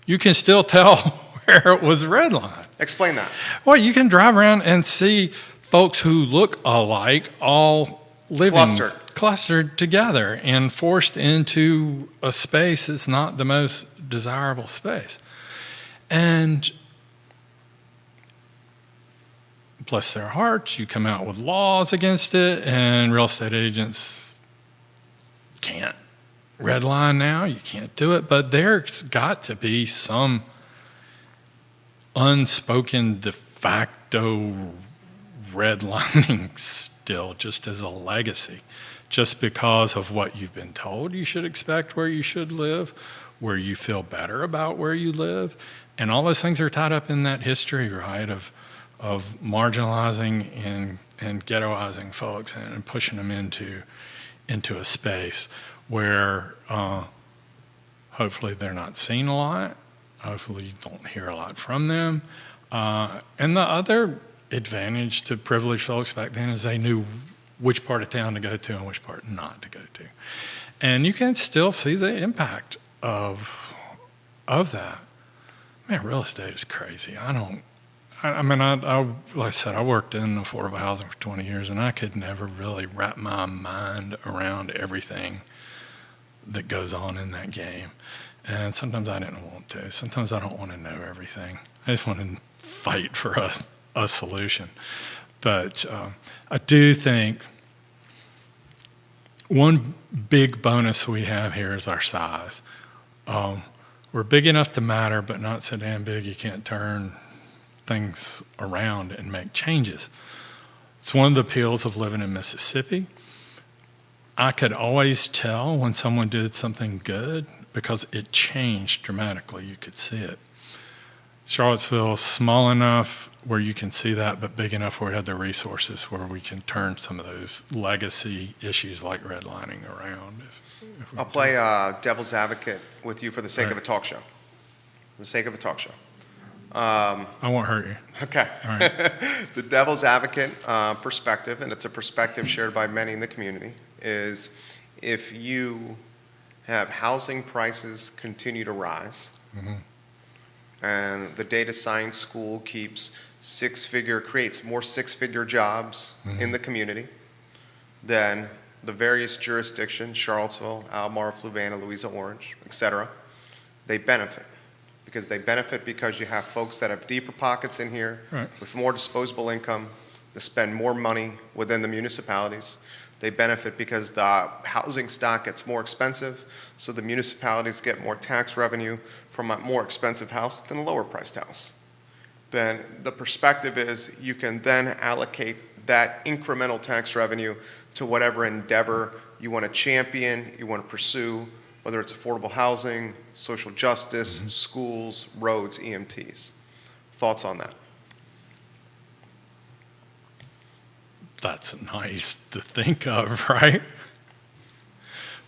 you can still tell where it was redlined. Explain that. Well, you can drive around and see folks who look alike all living clustered together and forced into a space that's not the most desirable space. And bless their hearts, you come out with laws against it, and real estate agents can't redline now. You can't do it. But there's got to be some unspoken de facto redlining still, just as a legacy, just because of what you've been told you should expect where you should live, where you feel better about where you live. And all those things are tied up in that history, right, of marginalizing and ghettoizing folks and pushing them into a space where hopefully they're not seen a lot. Hopefully you don't hear a lot from them. And the other advantage to privileged folks back then is they knew which part of town to go to and which part not to go to. And you can still see the impact of that. Man, real estate is crazy. Like I said, I worked in affordable housing for 20 years, and I could never really wrap my mind around everything that goes on in that game. And sometimes I didn't want to. Sometimes I don't want to know everything. I just want to fight for a solution. But I do think one big bonus we have here is our size. We're big enough to matter, but not so damn big you can't turn things around and make changes. It's one of the appeals of living in Mississippi. I could always tell when someone did something good because it changed dramatically. You could see it. Charlottesville is small enough where you can see that, but big enough where we have the resources where we can turn some of those legacy issues like redlining around. I'll play devil's advocate with you for the sake of a talk show. For the sake of a talk show. I won't hurt you. Okay. All right. The devil's advocate perspective, and it's a perspective shared by many in the community, is if you have housing prices continue to rise, and the data science school creates more six-figure jobs in the community, then the various jurisdictions, Charlottesville, Albemarle, Fluvanna, Louisa Orange, etc., they benefit. Because you have folks that have deeper pockets in here with more disposable income to spend more money within the municipalities. They benefit because the housing stock gets more expensive, so the municipalities get more tax revenue from a more expensive house than a lower priced house. Then the perspective is you can then allocate that incremental tax revenue to whatever endeavor you want to champion, you want to pursue, whether it's affordable housing, social justice, schools, roads, EMTs. Thoughts on that? That's nice to think of, right?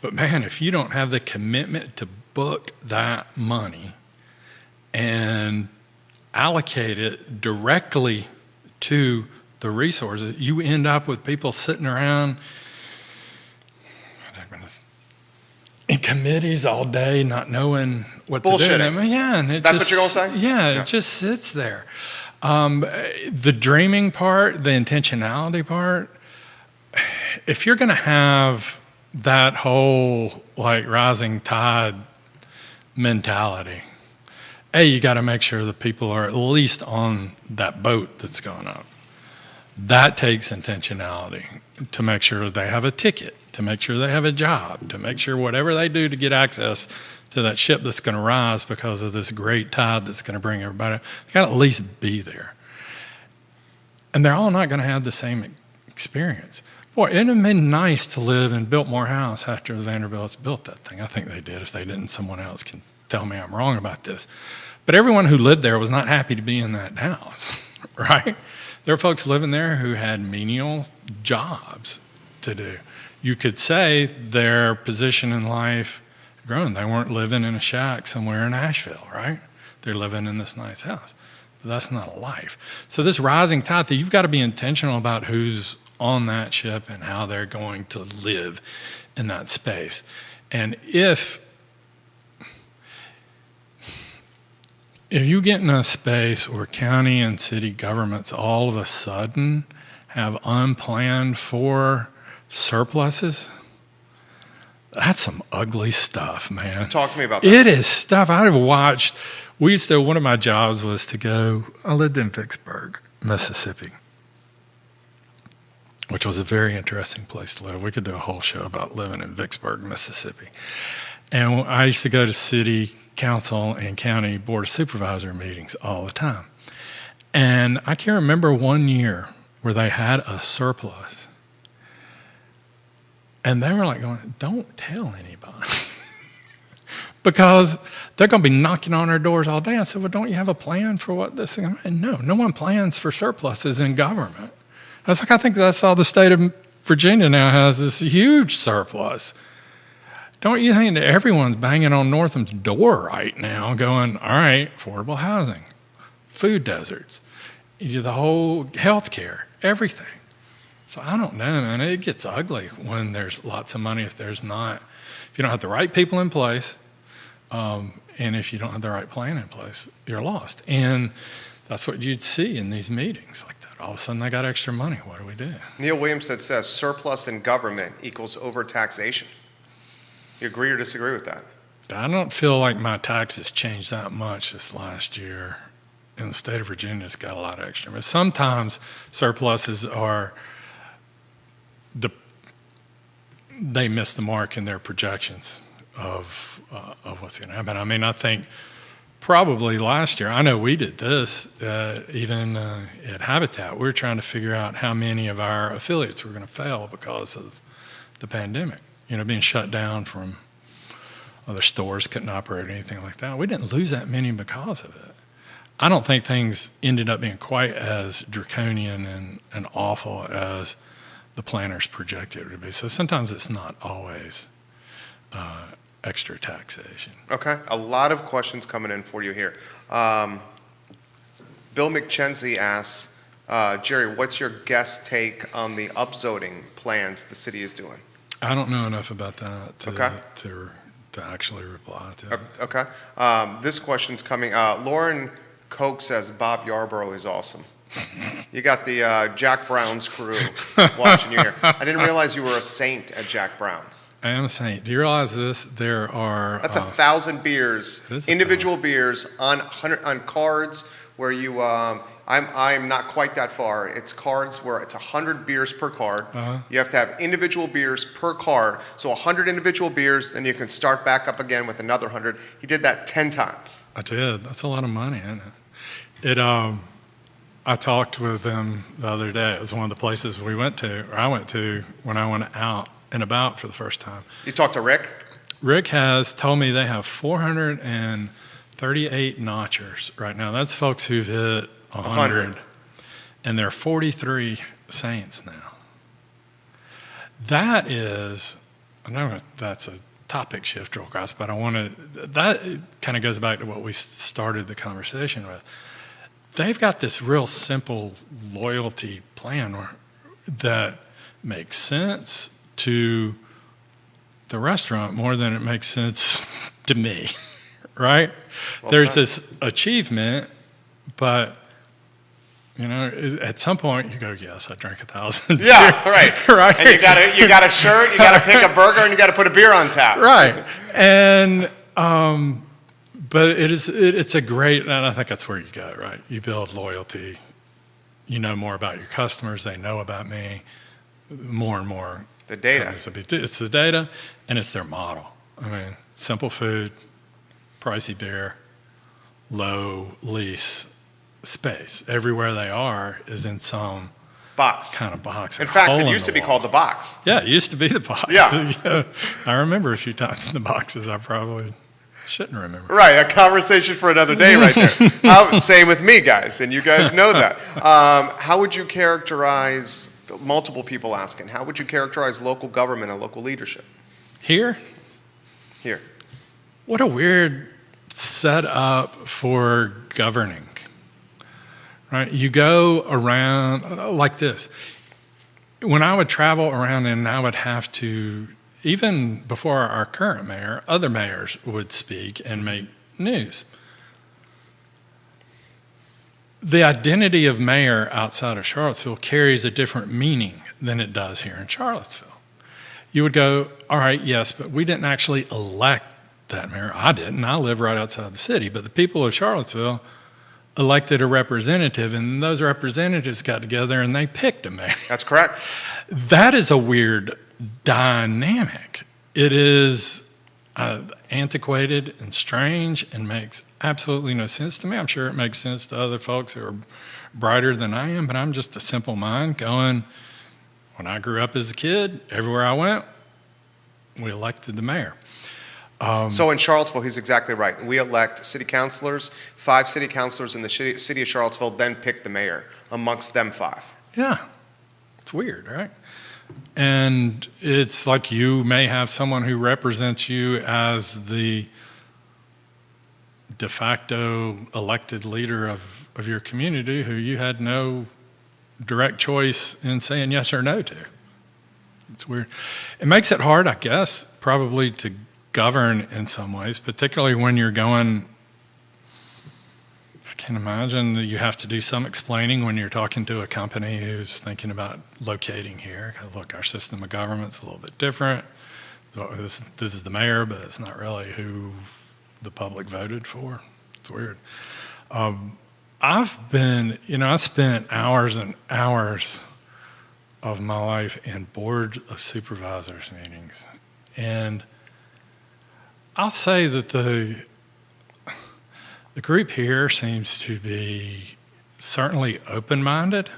But man, if you don't have the commitment to book that money and allocate it directly to the resources, you end up with people sitting around in committees all day not knowing what to do. I mean, yeah, and that's what you're going to say? Yeah, it just sits there. The dreaming part, the intentionality part, if you're going to have that whole like rising tide mentality, you got to make sure that people are at least on that boat that's going up. That takes intentionality to make sure they have a ticket, to make sure they have a job, to make sure whatever they do to get access to that ship that's going to rise because of this great tide that's going to bring everybody, they got to at least be there. And they're all not going to have the same experience. Boy, it'd have been nice to live in Biltmore House after the Vanderbilts built that thing. I think they did. If they didn't, someone else can tell me I'm wrong about this. But everyone who lived there was not happy to be in that house, right? There were folks living there who had menial jobs to do. You could say their position in life grown. They weren't living in a shack somewhere in Asheville, right? They're living in this nice house. But that's not a life. So this rising tide, you've got to be intentional about who's on that ship and how they're going to live in that space. And if you get in a space where county and city governments all of a sudden have unplanned for surpluses, that's some ugly stuff, man. Talk to me about that. It is stuff I've watched. One of my jobs was to go, I lived in Vicksburg, Mississippi, which was a very interesting place to live. We could do a whole show about living in Vicksburg, Mississippi. And I used to go to city council and county board of supervisor meetings all the time. And I can remember one year where they had a surplus. And they were like going, don't tell anybody. Because they're going to be knocking on our doors all day. I said, well, don't you have a plan for what this thing? And no one plans for surpluses in government. I was like, I think that's all the state of Virginia now has, this huge surplus. Don't you think that everyone's banging on Northam's door right now going, all right, affordable housing, food deserts, the whole healthcare, everything. So I don't know, man. It gets ugly when there's lots of money. If you don't have the right people in place, and if you don't have the right plan in place, you're lost. And that's what you'd see in these meetings like that. All of a sudden, they got extra money. What do we do? Neil Williamson says surplus in government equals overtaxation. You agree or disagree with that? I don't feel like my taxes changed that much this last year. And the state of Virginia's got a lot of extra. But sometimes surpluses they miss the mark in their projections of what's going to happen. I mean, I think probably last year, I know we did this even at Habitat. We were trying to figure out how many of our affiliates were going to fail because of the pandemic, being shut down from other stores, couldn't operate or anything like that. We didn't lose that many because of it. I don't think things ended up being quite as draconian and awful as the planners projected it to be. So sometimes it's not always extra taxation. Okay, a lot of questions coming in for you here. Bill McKenzie asks, Jerry, what's your guest take on the upzoning plans the city is doing? I don't know enough about that to actually reply to it. Okay. This question's coming. Lauren Koch says Bob Yarborough is awesome. You got the Jack Brown's crew watching you here. I didn't realize you were a saint at Jack Brown's. I am a saint. Do you realize this? There are... That's 1,000 beers, individual beers on cards where you... I'm not quite that far. It's cards where it's 100 beers per card. You have to have individual beers per card. So 100 individual beers, then you can start back up again with another 100. He did that 10 times. I did. That's a lot of money, isn't it? I talked with them the other day. It was one of the places I went to when I went out and about for the first time. You talked to Rick? Rick has told me they have 438 notchers right now. That's folks who've hit 100. And there are 43 saints now. That is, I know that's a topic shift real fast, but that kind of goes back to what we started the conversation with. They've got this real simple loyalty plan that makes sense to the restaurant more than it makes sense to me, right? Well, there's this achievement, but at some point you go, yes, I drank 1,000. Yeah, right. Right. And you got a shirt, you got to pick a burger, and you got to put a beer on tap. Right. And but it's a great, and I think that's where you go, right? You build loyalty. You know more about your customers. They know about me. More and more. The data. It's the data, and it's their model. I mean, simple food, pricey beer, low lease space. Everywhere they are is in some box. Kind of box. In fact, it used to be called the box. Yeah, it used to be the box. Yeah. I remember a few times in the boxes I probably shouldn't remember. Right, a conversation for another day right there. Same with me, guys, and you guys know that. How would you characterize, multiple people asking, how would you characterize local government and local leadership? Here? What a weird setup for governing. Right? You go around like this. When I would travel around and I would have to, even before our current mayor, other mayors would speak and make news. The identity of mayor outside of Charlottesville carries a different meaning than it does here in Charlottesville. You would go, all right, yes, but we didn't actually elect that mayor. I didn't. I live right outside the city. But the people of Charlottesville elected a representative, and those representatives got together and they picked a mayor. That's correct. That is a weird dynamic. It is antiquated and strange and makes absolutely no sense to me. I'm sure it makes sense to other folks who are brighter than I am, but I'm just a simple mind going, when I grew up as a kid, everywhere I went, we elected the mayor. So in Charlottesville, he's exactly right. We elect city councilors. 5 city councilors in the city of Charlottesville then pick the mayor amongst them 5. Yeah. It's weird, right? And it's like you may have someone who represents you as the de facto elected leader of of your community who you had no direct choice in saying yes or no to. It's weird. It makes it hard, I guess, probably to govern in some ways, particularly when you're going. I can imagine that you have to do some explaining when you're talking to a company who's thinking about locating here. Look, our system of government's a little bit different. This is the mayor, but it's not really who the public voted for. It's weird. I spent hours and hours of my life in board of supervisors meetings. And I'll say that the group here seems to be certainly open-minded.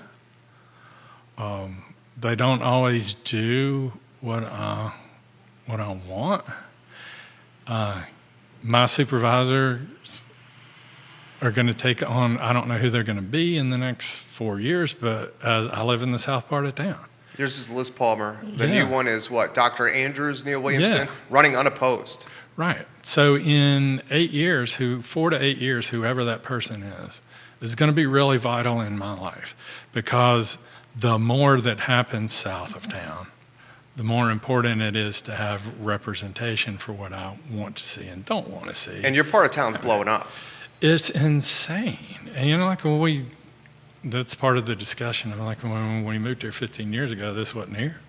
They don't always do what I want. My supervisors are going to take on, I don't know who they're going to be in the next 4 years, but I live in the south part of town. Yours is Liz Palmer. The Yeah. new one is what? Dr. Andrews Neil Williamson, Yeah. running unopposed. Right. So in 8 years, 4 to 8 years, whoever that person is going to be really vital in my life, because the more that happens south of town, the more important it is to have representation for what I want to see and don't want to see. And your part of town's blowing up. It's insane. And that's part of the discussion. I'm like, when we moved here 15 years ago, this wasn't here.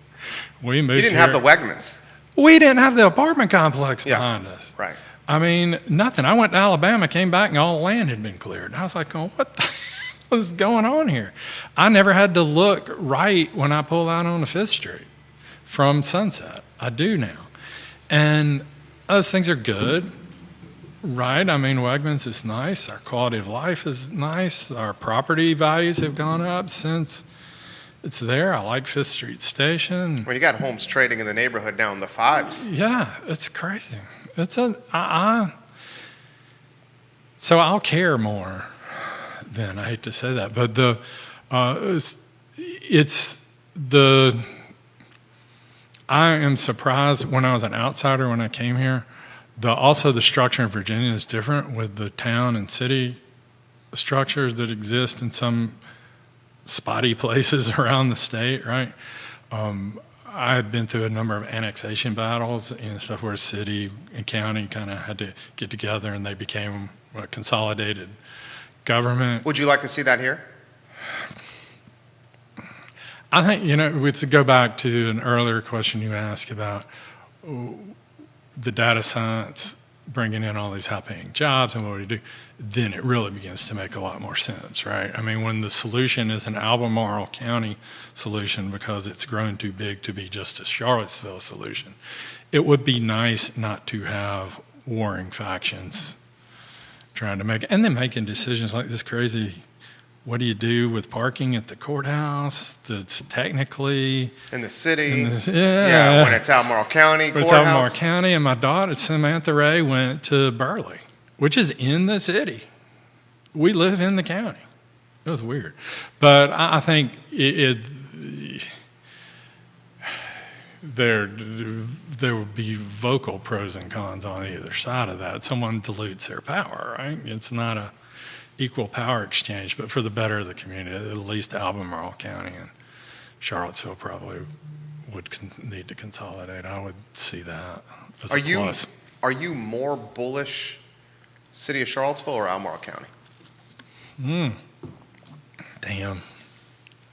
We moved You didn't have the Wegmans. We didn't have the apartment complex Yeah. behind us. Right. I mean, nothing. I went to Alabama, came back, and all the land had been cleared. And I was like, what the hell is going on here? I never had to look right when I pulled out on the 5th Street from Sunset. I do now. And those things are good, right? I mean, Wegmans is nice. Our quality of life is nice. Our property values have gone up since it's there. I like 5th Street Station. When you got homes trading in the neighborhood now in the fives. Yeah, it's crazy. So I'll care more then. I hate to say that, but I am surprised when I was an outsider when I came here. Also, the structure in Virginia is different with the town and city structures that exist in some spotty places around the state, right? I had been through a number of annexation battles and stuff where city and county kind of had to get together and they became a consolidated government. Would you like to see that here? I think, to go back to an earlier question you asked about the data science bringing in all these high-paying jobs and what we do, then it really begins to make a lot more sense, right? I mean, when the solution is an Albemarle County solution because it's grown too big to be just a Charlottesville solution, it would be nice not to have warring factions trying to making decisions like this crazy. What do you do with parking at the courthouse that's technically In the city. yeah, when it's Albemarle County, It's courthouse. Albemarle County, and my daughter, Samantha Ray, went to Burley, which is in the city. We live in the county. It was weird. But I think there would be vocal pros and cons on either side of that. Someone dilutes their power, right? It's not a equal power exchange, but for the better of the community, at least Albemarle County and Charlottesville probably would need to consolidate. I would see that as a plus. Are you more bullish city of Charlottesville or Albemarle County? Damn.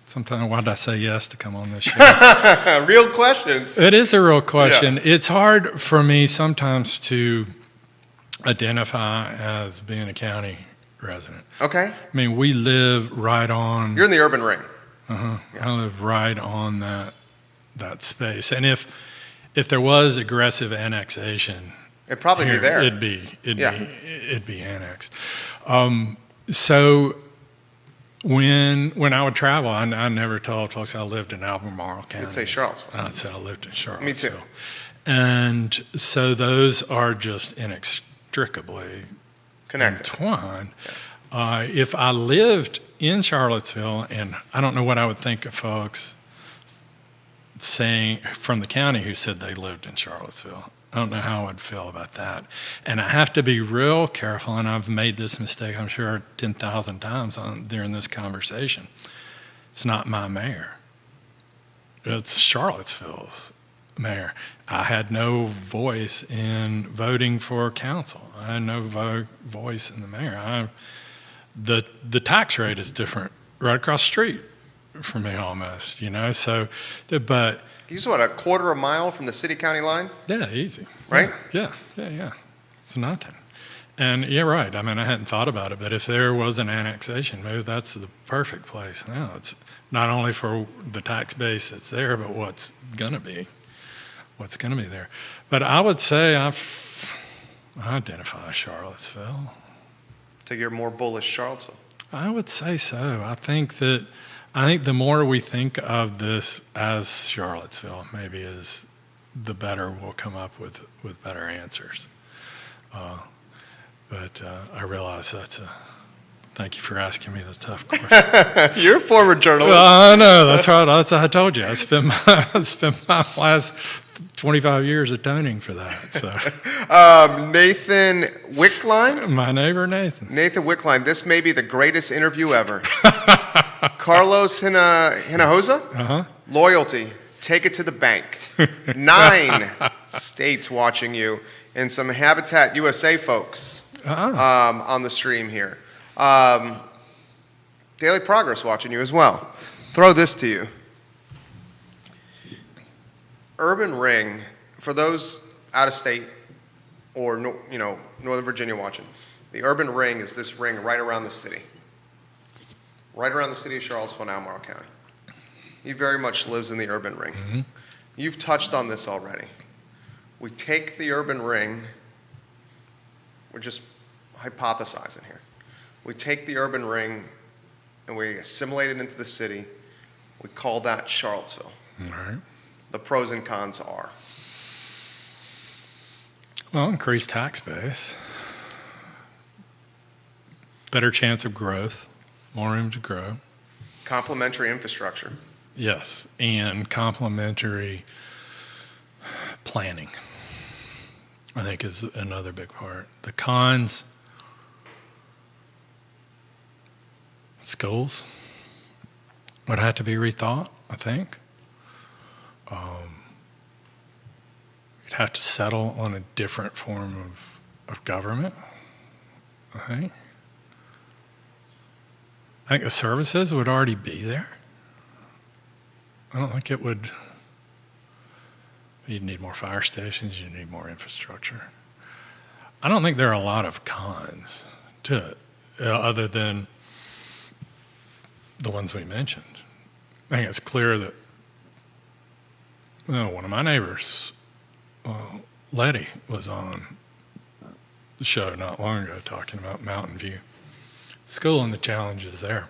Sometimes why did I say yes to come on this show? Real questions. It is a real question. Yeah. It's hard for me sometimes to identify as being a county resident. Okay. I mean, we live right on. You're in the urban ring. I live right on that space, and if there was aggressive annexation, It'd probably here, be there. it'd be annexed. So when I would travel, I never told folks I lived in Albemarle County. You'd say Charlottesville. I said I lived in Charlottesville. Me too. And so those are just inextricably Connected. entwined. If I lived in Charlottesville, and I don't know what I would think of folks saying from the county who said they lived in Charlottesville. I don't know how I'd feel about that. And I have to be real careful, and I've made this mistake, I'm sure, 10,000 times during this conversation. It's not my mayor. It's Charlottesville's mayor. I had no voice in voting for council. I had no voice in the mayor. The tax rate is different right across the street from me almost, so, but He's what, a quarter of a mile from the city-county line? yeah, easy. Right? Yeah. It's nothing. And you're right. I mean, I hadn't thought about it, but if there was an annexation move, that's the perfect place now. It's not only for the tax base that's there, but what's going to be there. But I would say I identify Charlottesville. So you're more bullish Charlottesville? I would say so. I think the more we think of this as Charlottesville, maybe is the better we'll come up with better answers. But I realize thank you for asking me the tough question. You're a former journalist. Well, I know, that's right. I told you. I spent my last 25 years atoning for that. So. Nathan Wickline? My neighbor, Nathan. Nathan Wickline, this may be the greatest interview ever. Carlos Hinojosa? Loyalty. Take it to the bank. 9 states watching you, and some Habitat USA folks on the stream here. Daily Progress watching you as well. Throw this to you. Urban Ring, for those out of state or Northern Virginia watching, the Urban Ring is this ring right around the city. Right around the city of Charlottesville, Albemarle County. He very much lives in the urban ring. Mm-hmm. You've touched on this already. We take the urban ring, we're just hypothesizing here. We take the urban ring and we assimilate it into the city. We call that Charlottesville. All right. The pros and cons are? Well, increased tax base, better chance of growth, more room to grow. Complementary infrastructure. Yes, and complementary planning, I think, is another big part. The cons, schools would have to be rethought, I think. You'd have to settle on a different form of government, I think. I think the services would already be there. I don't think it would. You'd need more fire stations, you need more infrastructure. I don't think there are a lot of cons to it, other than the ones we mentioned. I think it's clear that one of my neighbors, Letty, was on the show not long ago talking about Mountain View School and the challenges there.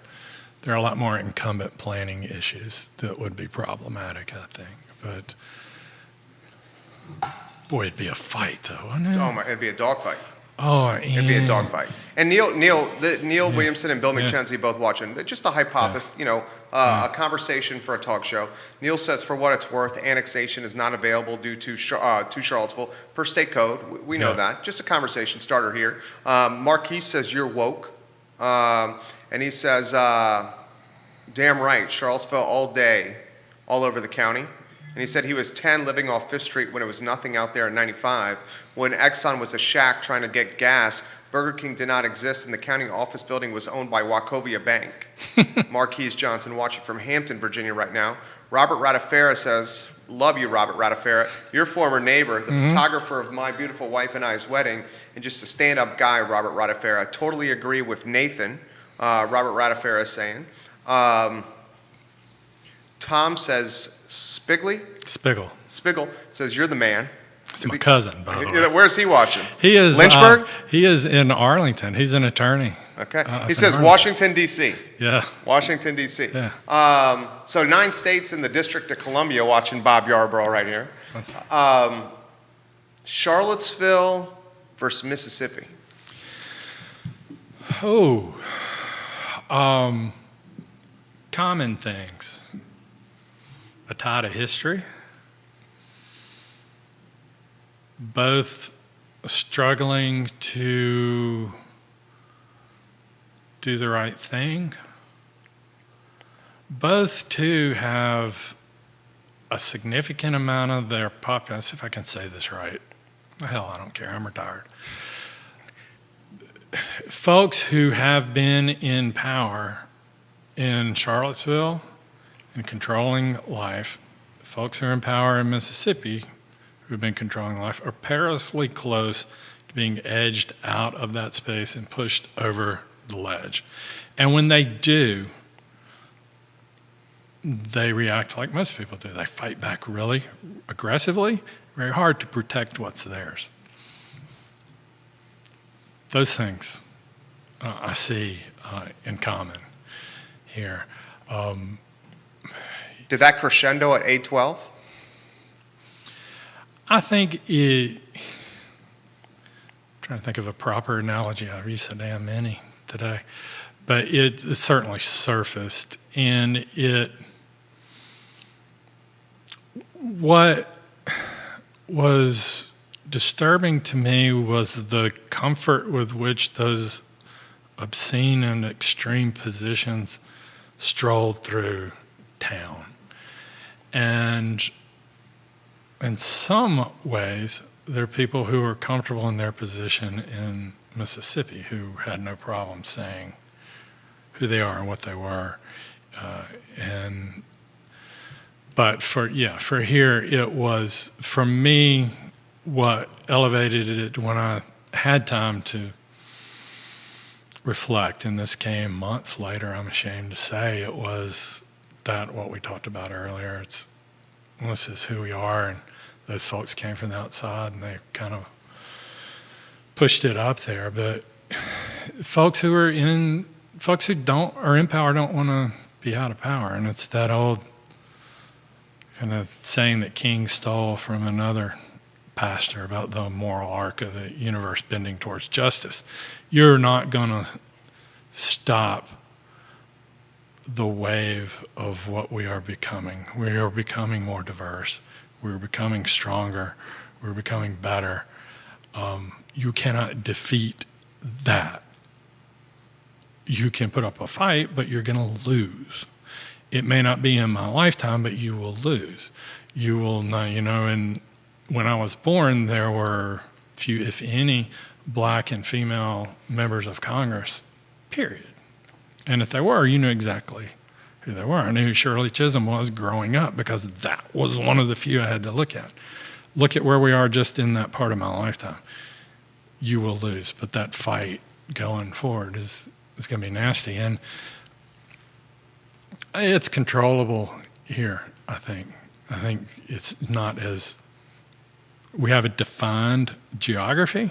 There are a lot more incumbent planning issues that would be problematic, I think. But, boy, it'd be a fight, though, wouldn't it? Oh, it'd be a dogfight. Oh, yeah. It'd be a dogfight. And Neil Williamson and Bill McKenzie both watching. Just a hypothesis, a conversation for a talk show. Neil says, for what it's worth, annexation is not available due to Charlottesville per state code. We know that. Just a conversation starter here. Marquis says you're woke. And he says, damn right, Charlottesville all day, all over the county. And he said he was 10 living off 5th Street when it was nothing out there in 95. When Exxon was a shack trying to get gas, Burger King did not exist and the county office building was owned by Wachovia Bank. Marquis Johnson watching from Hampton, Virginia right now. Robert Radifera says, love you, Robert Radifera. Your former neighbor, the photographer of my beautiful wife and I's wedding, and just a stand-up guy, Robert Radifera. Totally agree with Nathan, Robert Radifera is saying. Tom says, Spiggle says, you're the man. It's my cousin, by the way. Where's he watching? He is Lynchburg? He is in Arlington. He's an attorney. Okay. He says Washington, D.C. Yeah. Washington, D.C. Yeah. So 9 states in the District of Columbia watching Bob Yarborough right here. Charlottesville versus Mississippi. Oh. Common things. A tie to history. both struggling to do the right thing. Both, too, have a significant amount of their population, if I can say this right. Hell, I don't care. I'm retired. Folks who have been in power in Charlottesville and controlling life, folks who are in power in Mississippi who have been controlling life, are perilously close to being edged out of that space and pushed over the ledge. And when they do, they react like most people do. They fight back really aggressively, very hard to protect what's theirs. Those things I see in common here. Did that crescendo at 8/12? I think trying to think of a proper analogy. I used so damn many today. But it certainly surfaced, and what was disturbing to me was the comfort with which those obscene and extreme positions strolled through town. And in some ways, there are people who are comfortable in their position in Mississippi who had no problem saying who they are and what they were. But for here, it was, for me, what elevated it when I had time to reflect, and this came months later, I'm ashamed to say, it was that what we talked about earlier. This is who we are, and those folks came from the outside, and they kind of pushed it up there. But folks who are in power don't want to be out of power, and it's that old kind of saying that King stole from another pastor about the moral arc of the universe bending towards justice. You're not going to stop the wave of what we are becoming. We are becoming more diverse. We're becoming stronger. We're becoming better. You cannot defeat that. You can put up a fight, but you're going to lose. It may not be in my lifetime, but you will lose. You will not, and when I was born, there were few, if any, black and female members of Congress, period. And if there were, you knew exactly who they were. I knew who Shirley Chisholm was growing up because that was one of the few I had to look at. Look at where we are just in that part of my lifetime. You will lose, but that fight going forward is going to be nasty. And it's controllable here, I think. I think it's not as... We have a defined geography.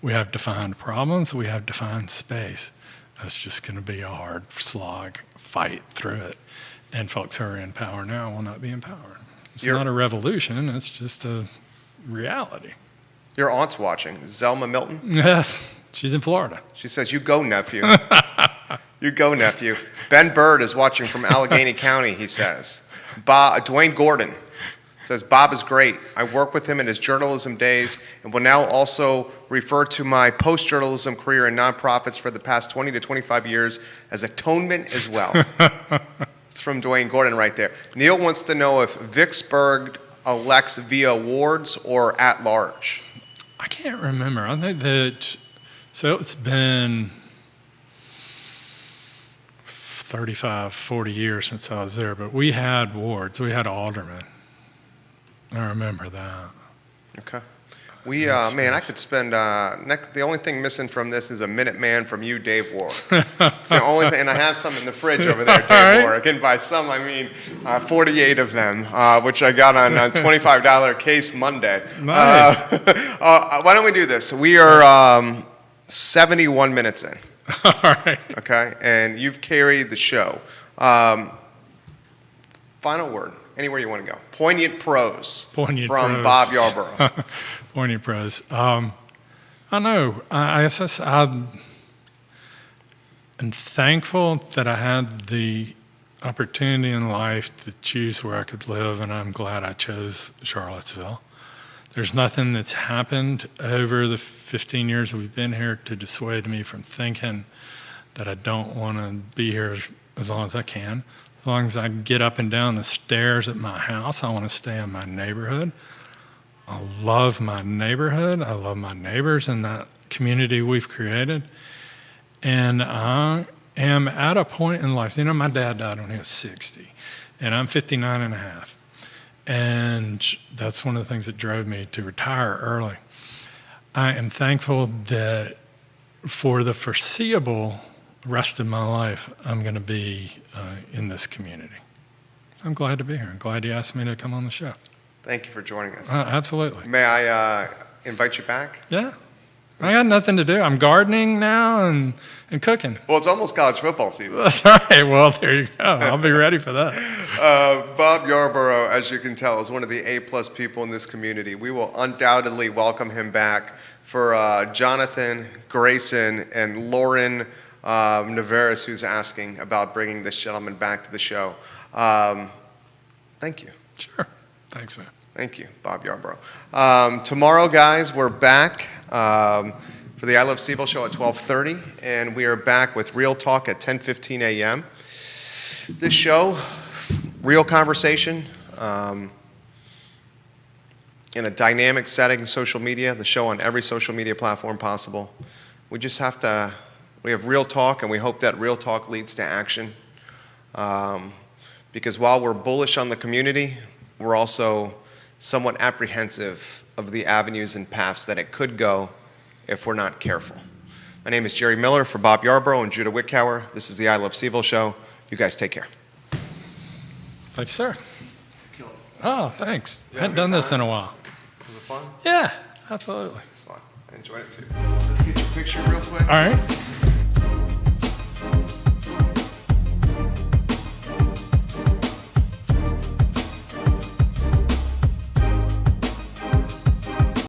We have defined problems. We have defined space. It's just going to be a hard slog fight through it. And folks who are in power now will not be in power. It's not a revolution. It's just a reality. Your aunt's watching, Zelma Milton. Yes, she's in Florida. She says, "You go, nephew. You go, nephew." Ben Bird is watching from Allegheny County, he says. Dwayne Gordon says, "Bob is great. I worked with him in his journalism days and will now also refer to my post-journalism career in nonprofits for the past 20 to 25 years as atonement as well." It's from Dwayne Gordon right there. Neil wants to know if Vicksburg elects via wards or at large. I can't remember. I think that, so it's been 35, 40 years since I was there, but we had wards. We had aldermen. I remember that. Okay. I could spend, the only thing missing from this is a Minuteman from you, Dave Warwick. It's the only thing, and I have some in the fridge over there, Dave Warwick, and by some I mean 48 of them, which I got on a $25 case Monday. Nice. Why don't we do this? We are 71 minutes in. All right. Okay, and you've carried the show. Final word. Anywhere you want to go. Poignant prose from prose. Bob Yarborough. Poignant prose. I know. I guess I'm thankful that I had the opportunity in life to choose where I could live, and I'm glad I chose Charlottesville. There's nothing that's happened over the 15 years we've been here to dissuade me from thinking that I don't want to be here as long as I can. As long as I can get up and down the stairs at my house, I want to stay in my neighborhood. I love my neighborhood. I love my neighbors and that community we've created. And I am at a point in life, my dad died when he was 60, and I'm 59 and a half. And that's one of the things that drove me to retire early. I am thankful that for the foreseeable rest of my life, I'm going to be in this community. I'm glad to be here. I'm glad you asked me to come on the show. Thank you for joining us. Absolutely. May I invite you back? Yeah. I got nothing to do. I'm gardening now and cooking. Well, it's almost college football season. That's right. Well, there you go. I'll be ready for that. Bob Yarborough, as you can tell, is one of the A-plus people in this community. We will undoubtedly welcome him back for Jonathan, Grayson, and Lauren Navarez, who's asking about bringing this gentleman back to the show. Thank you. Sure. Thanks, man. Thank you, Bob Yarborough. Tomorrow, guys, we're back for the I Love Seville show at 12:30, and we are back with Real Talk at 10:15 a.m. This show, real conversation, in a dynamic setting, social media, the show on every social media platform possible. We just have to, we have real talk, and we hope that real talk leads to action. Because while we're bullish on the community, we're also somewhat apprehensive of the avenues and paths that it could go if we're not careful. My name is Jerry Miller for Bob Yarborough and Judah Wickower. This is the I Love Seville show. You guys take care. Thank you, sir. Oh, thanks. I hadn't done this in a while. Was it fun? Yeah, absolutely. It's fun. I enjoyed it too. Let's get your picture real quick. All right.